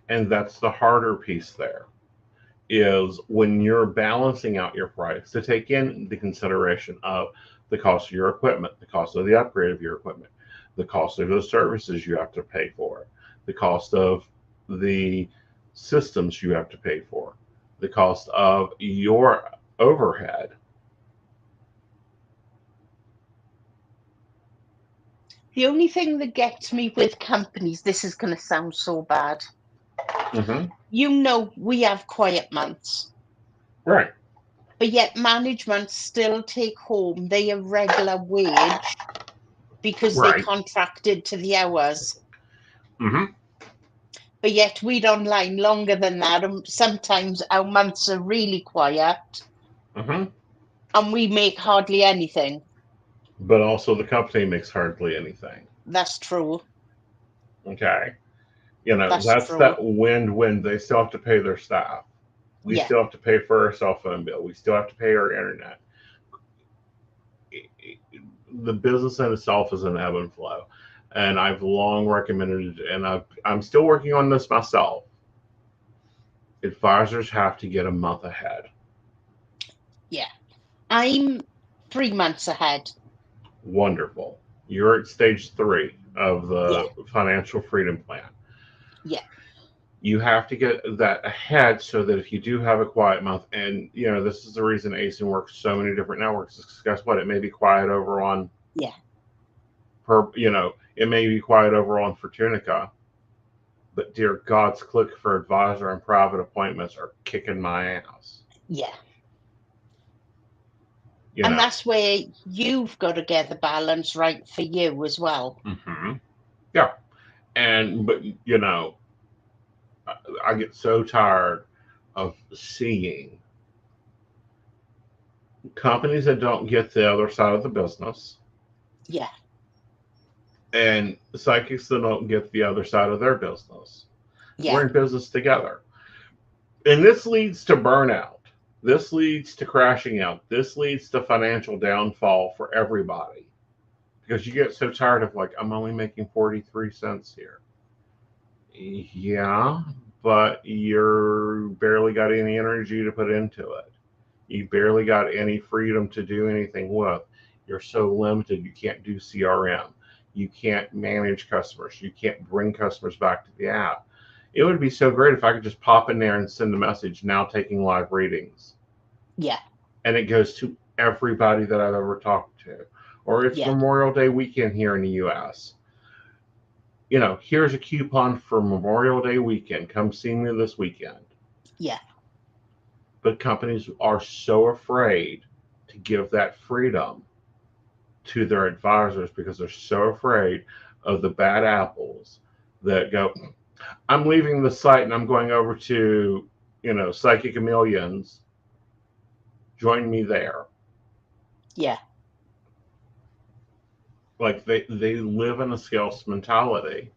And that's the harder piece there is when you're balancing out your price to take in the consideration of the cost of your equipment, the cost of the upgrade of your equipment, the cost of the services you have to pay for, the cost of the systems you have to pay for, the cost of your overhead. The only thing that gets me with companies, this is going to sound so bad. Mm-hmm. We have quiet months, Right. but yet management still take home their regular wage because they Right. contracted to the hours. Mm-hmm. But yet we'd online longer than that. And sometimes our months are really quiet Mm-hmm. and we make hardly anything. But also the company makes hardly anything. That's true. Okay. That's That's true. that win-win. They still have to pay their staff. We Yeah. still have to pay for our cell phone bill. We still have to pay our internet. The business in itself is an ebb and flow. And I've long recommended it, and I'm still working on this myself. Advisors have to get a month ahead. Yeah. I'm 3 months ahead. Wonderful. You're at stage 3 of Yeah. the financial freedom plan. Yeah. You have to get that ahead so that if you do have a quiet month, and this is the reason Aeson works so many different networks. Guess what? It may be quiet over on Yeah. it may be quiet over on Fortunica, but dear God's click for advisor and private appointments are kicking my ass. Yeah. You And know. that's where you've got to get the balance right for you as well. Mm-hmm. Yeah, but I get so tired of seeing companies that don't get the other side of the business Yeah. and psychics that don't get the other side of their business. Yeah. We're in business together. And this leads to burnout. This leads to crashing out. This leads to financial downfall for everybody. Because you get so tired of, like, I'm only making 43 cents here. Yeah, but you're barely got any energy to put into it. You barely got any freedom to do anything with. You're so limited. You can't do CRM. You can't manage customers. You can't bring customers back to the app. It would be so great if I could just pop in there and send a message, now taking live readings. Yeah. And it goes to everybody that I've ever talked to. Or it's Yeah. Memorial Day weekend here in the US. Here's a coupon for Memorial Day weekend. Come see me this weekend. Yeah. But companies are so afraid to give that freedom to their advisors because they're so afraid of the bad apples that go, I'm leaving the site and I'm going over to, Psychic Chameleons. Join me there. Yeah. Like they live in a scarce mentality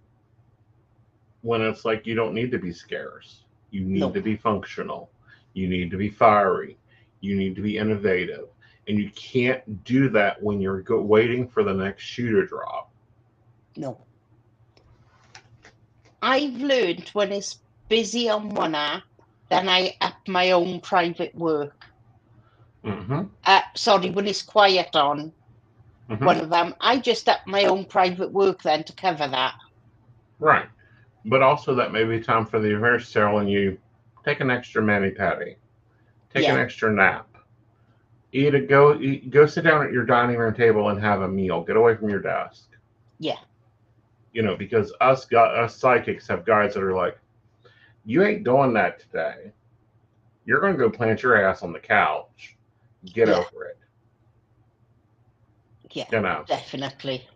when it's like you don't need to be scarce. You need No. to be functional. You need to be fiery. You need to be innovative. And you can't do that when you're waiting for the next shoe to drop. No. I've learned when it's busy on one app, then I up my own private work. Mm-hmm. Sorry, when it's quiet on one of them, I just up my own private work then to cover that. Right. But also that may be time for the universe telling you, take an extra mani-pedi, take an Yeah. extra nap, go sit down at your dining room table and have a meal. Get away from your desk. Yeah. Because us psychics have guys that are like, you ain't doing that today. You're going to go plant your ass on the couch. Get Yeah. over it. Yeah. You know. Definitely.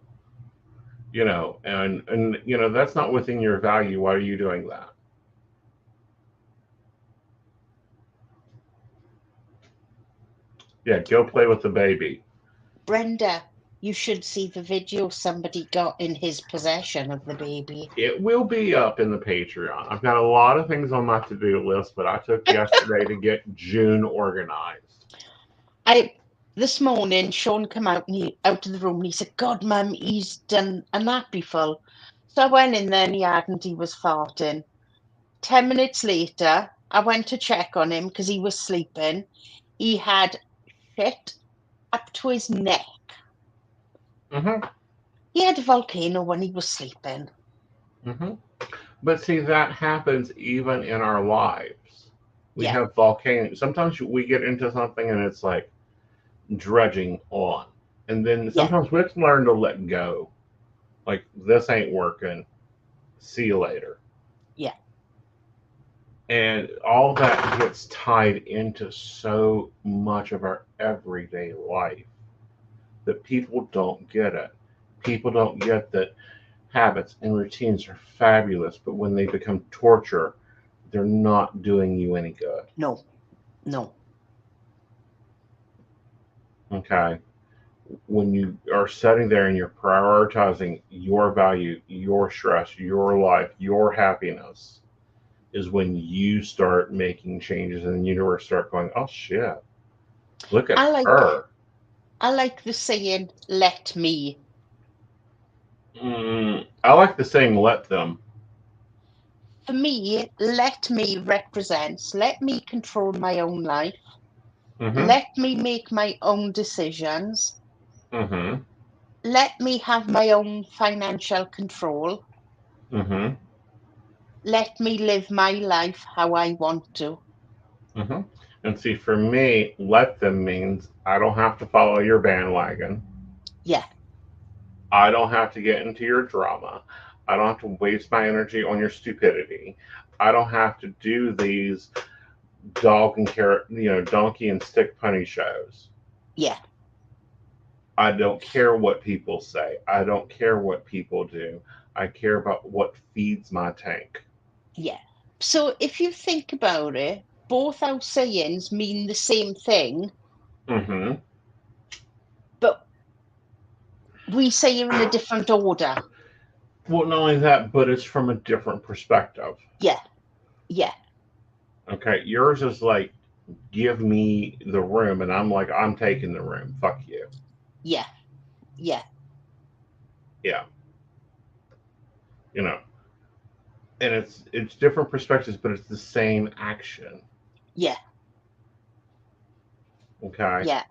And that's not within your value. Why are you doing that? Yeah, go play with the baby. Brenda, you should see the video somebody got in his possession of the baby. It will be up in the Patreon. I've got a lot of things on my to-do list, but I took yesterday to get June organized. This morning, Sean came out out of the room and he said, God, Mum, he's done a nappy full. So I went in there and he hadn't, he was farting. 10 minutes later, I went to check on him because he was sleeping. He had shit up to his neck. Mm-hmm. He had a volcano when he was sleeping. Mm-hmm. But see, that happens even in our lives. We Yeah. have volcanoes. Sometimes we get into something and it's like dredging on. And then Yeah. sometimes we have to learn to let go. Like, this ain't working. See you later. Yeah. And all that gets tied into so much of our everyday life that people don't get it. People don't get that habits and routines are fabulous, but when they become torture, they're not doing you any good. No. No. Okay. When you are sitting there and you're prioritizing your value, your stress, your life, your happiness, is when you start making changes and the universe start going, oh shit, look at her. I like the saying, let me. I like the saying, let them. For me, let me represents, let me control my own life. Mm-hmm. Let me make my own decisions. Mm-hmm. Let me have my own financial control. Mm-hmm. Let me live my life how I want to. Mm-hmm. And see, for me, let them means I don't have to follow your bandwagon. Yeah. I don't have to get into your drama. I don't have to waste my energy on your stupidity. I don't have to do these donkey and stick punny shows. Yeah. I don't care what people say. I don't care what people do. I care about what feeds my tank. Yeah. So if you think about it, both our sayings mean the same thing, Mm-hmm. but we say it in a different order. Well, not only that, but it's from a different perspective. Yeah. Yeah. Okay, yours is like, give me the room, and I'm like, I'm taking the room. Fuck you. Yeah. Yeah. Yeah, you know, and it's different perspectives, but it's the same action. Yeah. Okay, Yeah.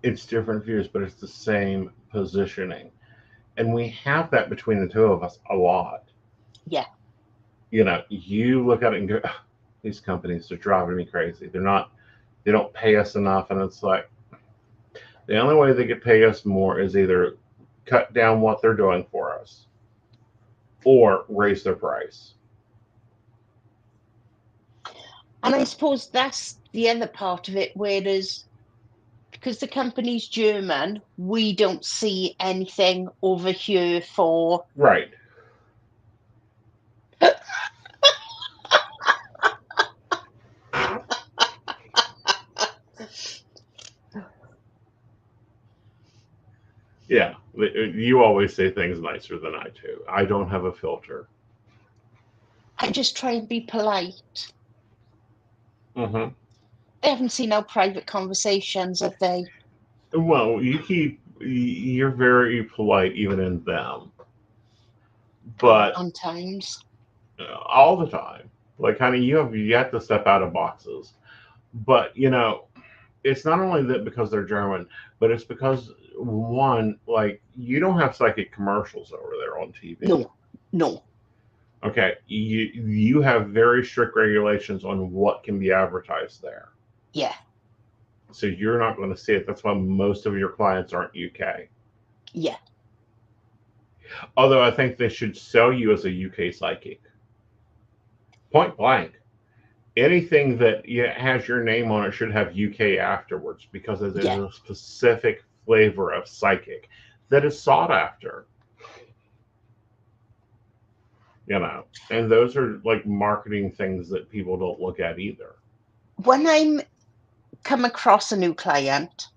it's different views, but it's the same positioning, and we have that between the two of us a lot. Yeah. You look at it and go, "Ugh, these companies are driving me crazy. They don't pay us enough," and it's like the only way they could pay us more is either cut down what they're doing for us or raise their price. And I suppose that's the other part of it, whereas because the company's German, we don't see anything over here for. Right. Yeah. You always say things nicer than I do. I don't have a filter. I just try and be polite. Mm-hmm. They haven't seen our private conversations, have they? Well, you're very polite even in them, but On times. all the time. Like, honey, you have yet to step out of boxes. But it's not only that because they're German, but it's because one, like, you don't have psychic commercials over there on TV. No. Okay, you have very strict regulations on what can be advertised there. Yeah. So you're not going to see it. That's why most of your clients aren't UK. Yeah. Although I think they should sell you as a UK psychic. Point blank. Anything that has your name on it should have UK afterwards because it is Yeah. a specific flavor of psychic that is sought after. And those are like marketing things that people don't look at either. When I'm come across a new client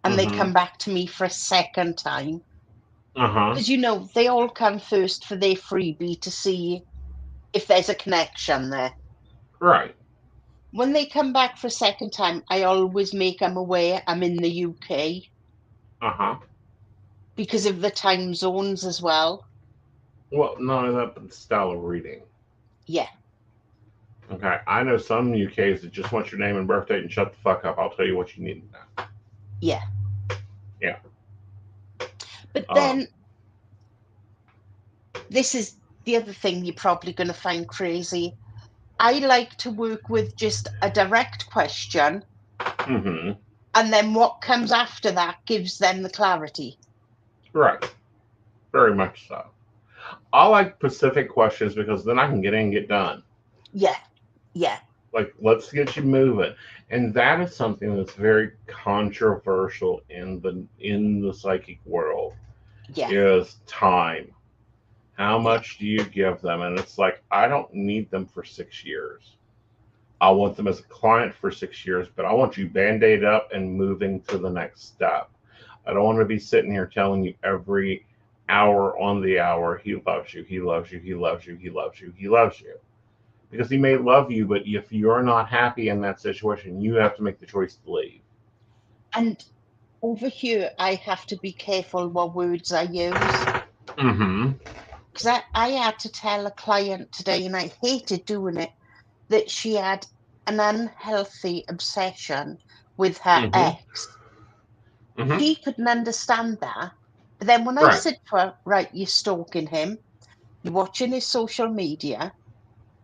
and they Mm-hmm. come back to me for a second time, Uh-huh. because they all come first for their freebie to see if there's a connection there. Right. When they come back for a second time, I always make them aware I'm in the UK Uh-huh. because of the time zones as well. Well, no, that style of reading. Yeah. Okay. I know some UKs that just want your name and birth date and shut the fuck up. I'll tell you what you need to know. Yeah. Yeah. But Um, then this is the other thing you're probably going to find crazy. I like to work with just a direct question, mm-hmm. and then what comes after that gives them the clarity. Right. Very much so. I like specific questions because then I can get in and get done. Yeah. Yeah. Like, let's get you moving. And that is something that's very controversial in the psychic world Yeah. is time. How much do you give them? And it's like, I don't need them for 6 years. I want them as a client for 6 years, but I want you band-aid up and moving to the next step. I don't want to be sitting here telling you every hour on the hour, he loves you, he loves you, he loves you, he loves you, he loves you. Because he may love you, but if you're not happy in that situation, you have to make the choice to leave. And over here, I have to be careful what words I use. Mm-hmm. Because I had to tell a client today, and I hated doing it, that she had an unhealthy obsession with her Mm-hmm. ex. Mm-hmm. She couldn't understand that. But then when I Right. said to her, right, you're stalking him, you're watching his social media,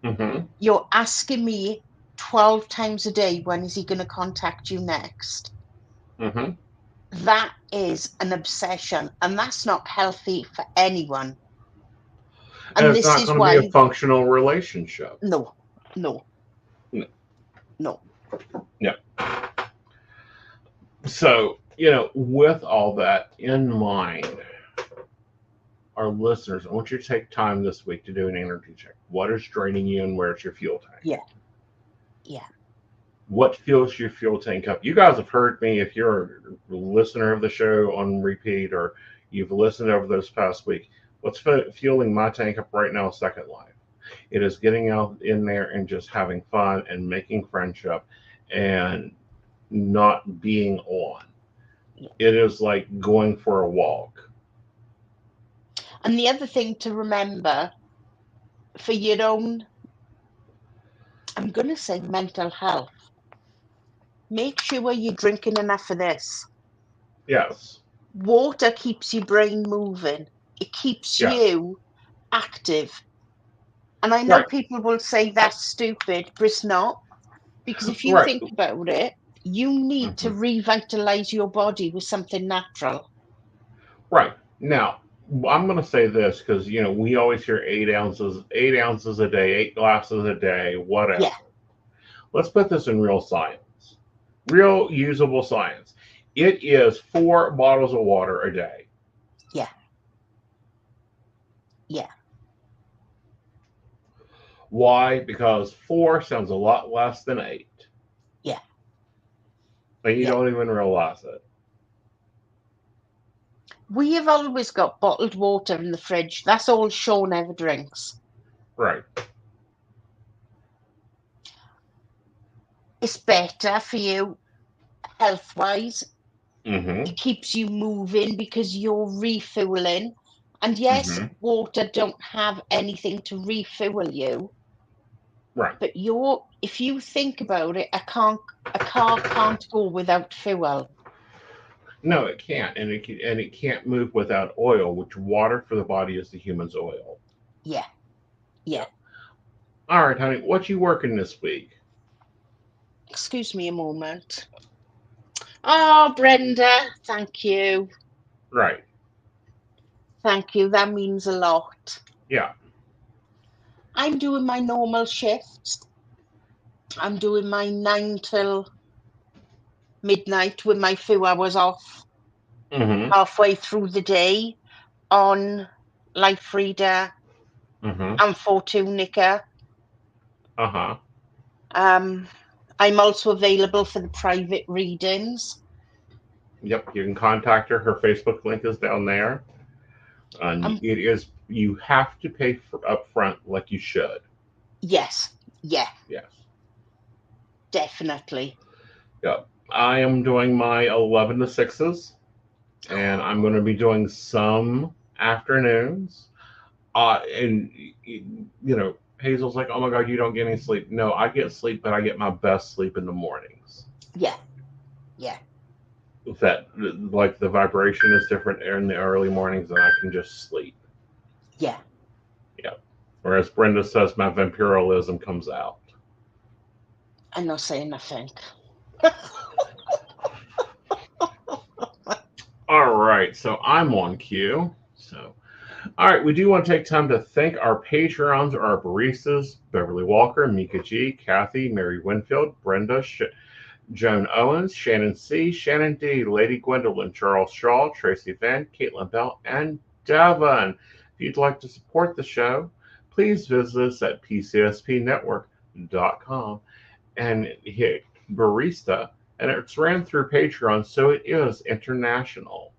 Mm-hmm. you're asking me 12 times a day, when is he going to contact you next? Mm-hmm. That is an obsession, and that's not healthy for anyone. And And it's this not is going to be a why, functional relationship. no, no, No. no. Yeah. So, with all that in mind, our listeners, I want you to take time this week to do an energy check. What is draining you and where's your fuel tank? Yeah. Yeah. What fills your fuel tank up? You guys have heard me, if you're a listener of the show on repeat or you've listened over this past week, what's fueling my tank up right now is Second Life. It is getting out in there and just having fun and making friendship and not being on. It is like going for a walk. And the other thing to remember for your own, I'm going to say mental health, make sure you're drinking enough of this. Yes. Water keeps your brain moving. It keeps Yes. you active. And I know Right. people will say that's stupid, but it's not. Because if you Right. think about it, you need to Mm-hmm. revitalize your body with something natural. Right. Now, I'm going to say this because, we always hear 8 ounces a day, 8 glasses a day, whatever. Yeah. Let's put this in real science, real usable science. It is 4 bottles of water a day. Yeah. Yeah. Why? Because 4 sounds a lot less than 8. Yeah. And you Yeah. don't even realize it. We have always got bottled water in the fridge. That's all Sean ever drinks. Right. It's better for you health-wise. Mm-hmm. It keeps you moving because you're refueling. And yes, Mm-hmm. water don't have anything to refuel you. Right. But if you think about it, a car can't go without fuel. No, it can't, and it can't move without oil, which water for the body is the human's oil. Yeah, yeah. Yeah. All right, honey, what you working this week? Excuse me a moment. Oh, Brenda, thank you. Right. Thank you. That means a lot. Yeah. I'm doing my normal shifts. I'm doing my 9 till midnight with my few hours off Mm-hmm. halfway through the day on Life Reader Mm-hmm. and Fortunica. Uh-huh. Um, I'm also available for the private readings. Yep. You can contact her. Her Facebook link is down there. And Um, it is, you have to pay for up front like you should. yes, yeah, Yes. definitely. Yep. I am doing my 11 to 6s, and I'm going to be doing some afternoons. And Hazel's like, "Oh my God, you don't get any sleep." No, I get sleep, but I get my best sleep in the mornings. Yeah, yeah, That, like, the vibration is different in the early mornings, and I can just sleep. yeah. Yeah. Whereas Brenda says my vampiralism comes out. I'm not saying nothing. All right, so I'm on cue. So, all right, we do want to take time to thank our Patreons, our baristas: Beverly Walker, Mika G, Kathy, Mary Winfield, Brenda, Joan Owens, Shannon C, Shannon D, Lady Gwendolyn, Charles Shaw, Tracy Van, Caitlin Bell, and Devon. If you'd like to support the show, please visit us at pcspnetwork.com and hit barista. And it's ran through Patreon, so it is international.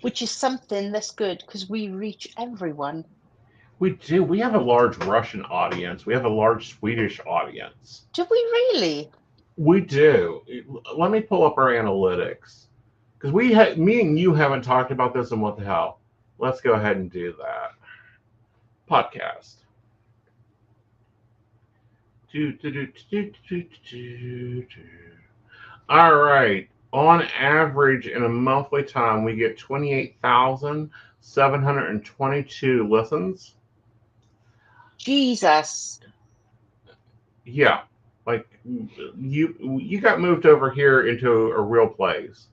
Which is something that's good because we reach everyone. We do. We have a large Russian audience. We have a large Swedish audience. Do we really? We do. Let me pull up our analytics, because me and you haven't talked about this, and what the hell? Let's go ahead and do that. Podcast. All right. On average, in a monthly time, we get 28,722 listens. Jesus. Yeah, like, you got moved over here into a real place.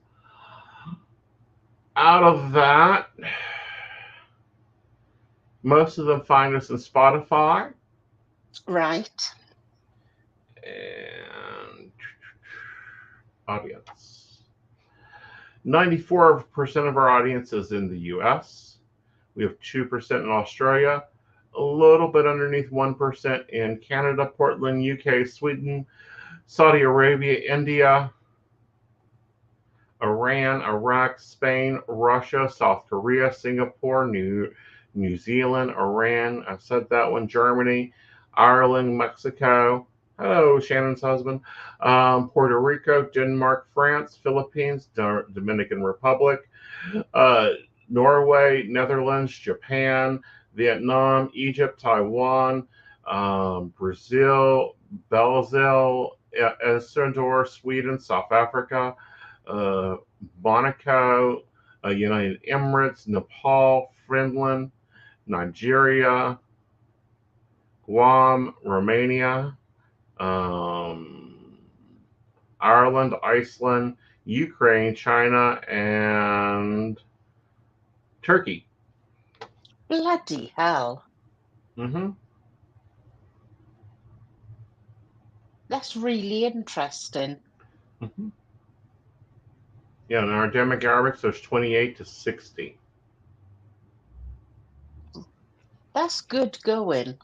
Out of that, most of them find us in Spotify, Right. and audience. 94% of our audience is in the US. We have 2% in Australia, a little bit underneath 1% in Canada, Portland, UK, Sweden, Saudi Arabia, India, Iran, Iraq, Spain, Russia, South Korea, Singapore, New Zealand, Iran. I've said that one. Germany, Ireland, Mexico. Hello, Shannon's husband. Puerto Rico, Denmark, France, Philippines, Dominican Republic, uh, Norway, Netherlands, Japan, Vietnam, Egypt, Taiwan, Brazil, Belgium, Ecuador, Sweden, South Africa, uh, Monaco, United Emirates, Nepal, Finland, Nigeria, Guam, Romania, um, Ireland, Iceland, Ukraine, China, and Turkey. Bloody hell. Mm-hmm. That's really interesting. Mm-hmm. Yeah, and our demographics, there's 28 to 60. That's good going.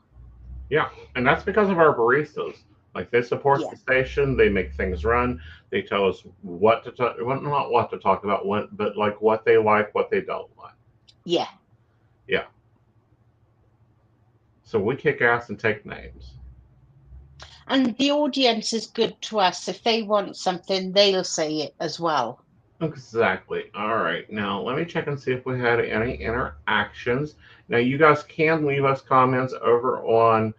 Yeah, and that's because of our baristas. Like, they support Yeah, the station, they make things run, they tell us what to talk, well, not what to talk about, but like what they like, what they don't like. yeah. Yeah, so we kick ass and take names. And the audience is good to us. If they want something, they'll say it as well. Exactly. All right. Now, let me check and see if we had any interactions. Now, you guys can leave us comments over on.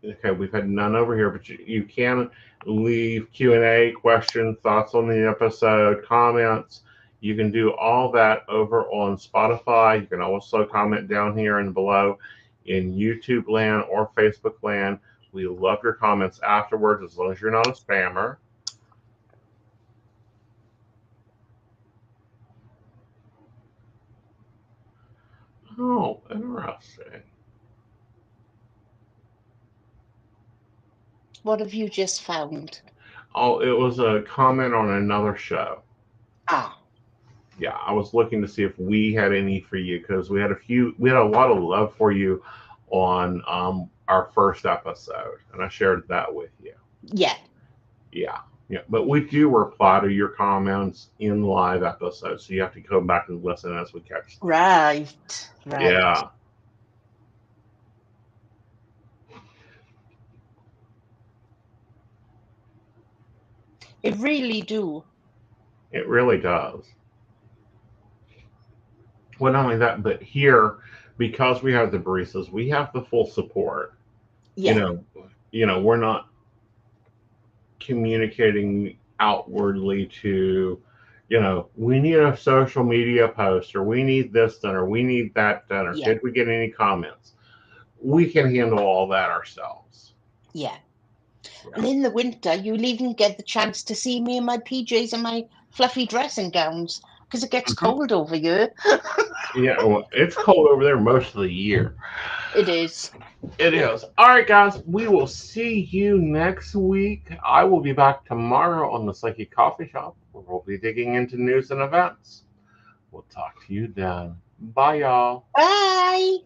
Okay, we've had none over here, but you can leave Q&A, questions, thoughts on the episode, comments. You can do all that over on Spotify. You can also comment down here and below in YouTube land or Facebook land. We love your comments afterwards, as long as you're not a spammer. Oh, interesting. What have you just found? Oh, it was a comment on another show. Ah. Yeah, I was looking to see if we had any for you, because we had a lot of love for you on our first episode, and I shared that with you. Yeah. Yeah, yeah. But we do reply to your comments in live episodes, so you have to go back and listen as we catch them. Right. Yeah. It really do. It really does. Well, not only that, but here, because we have the baristas, we have the full support. Yeah. We're not communicating outwardly to, we need a social media post, or we need this done, or we need that done, or Yeah. did we get any comments? We can handle all that ourselves. Yeah. And in the winter, you'll even get the chance to see me in my PJs and my fluffy dressing gowns, because it gets cold over here. Yeah, well, it's cold over there most of the year. It is. It is. All right, guys, we will see you next week. I will be back tomorrow on the Psychic Coffee Shop, where we'll be digging into news and events. We'll talk to you then. Bye, y'all. Bye.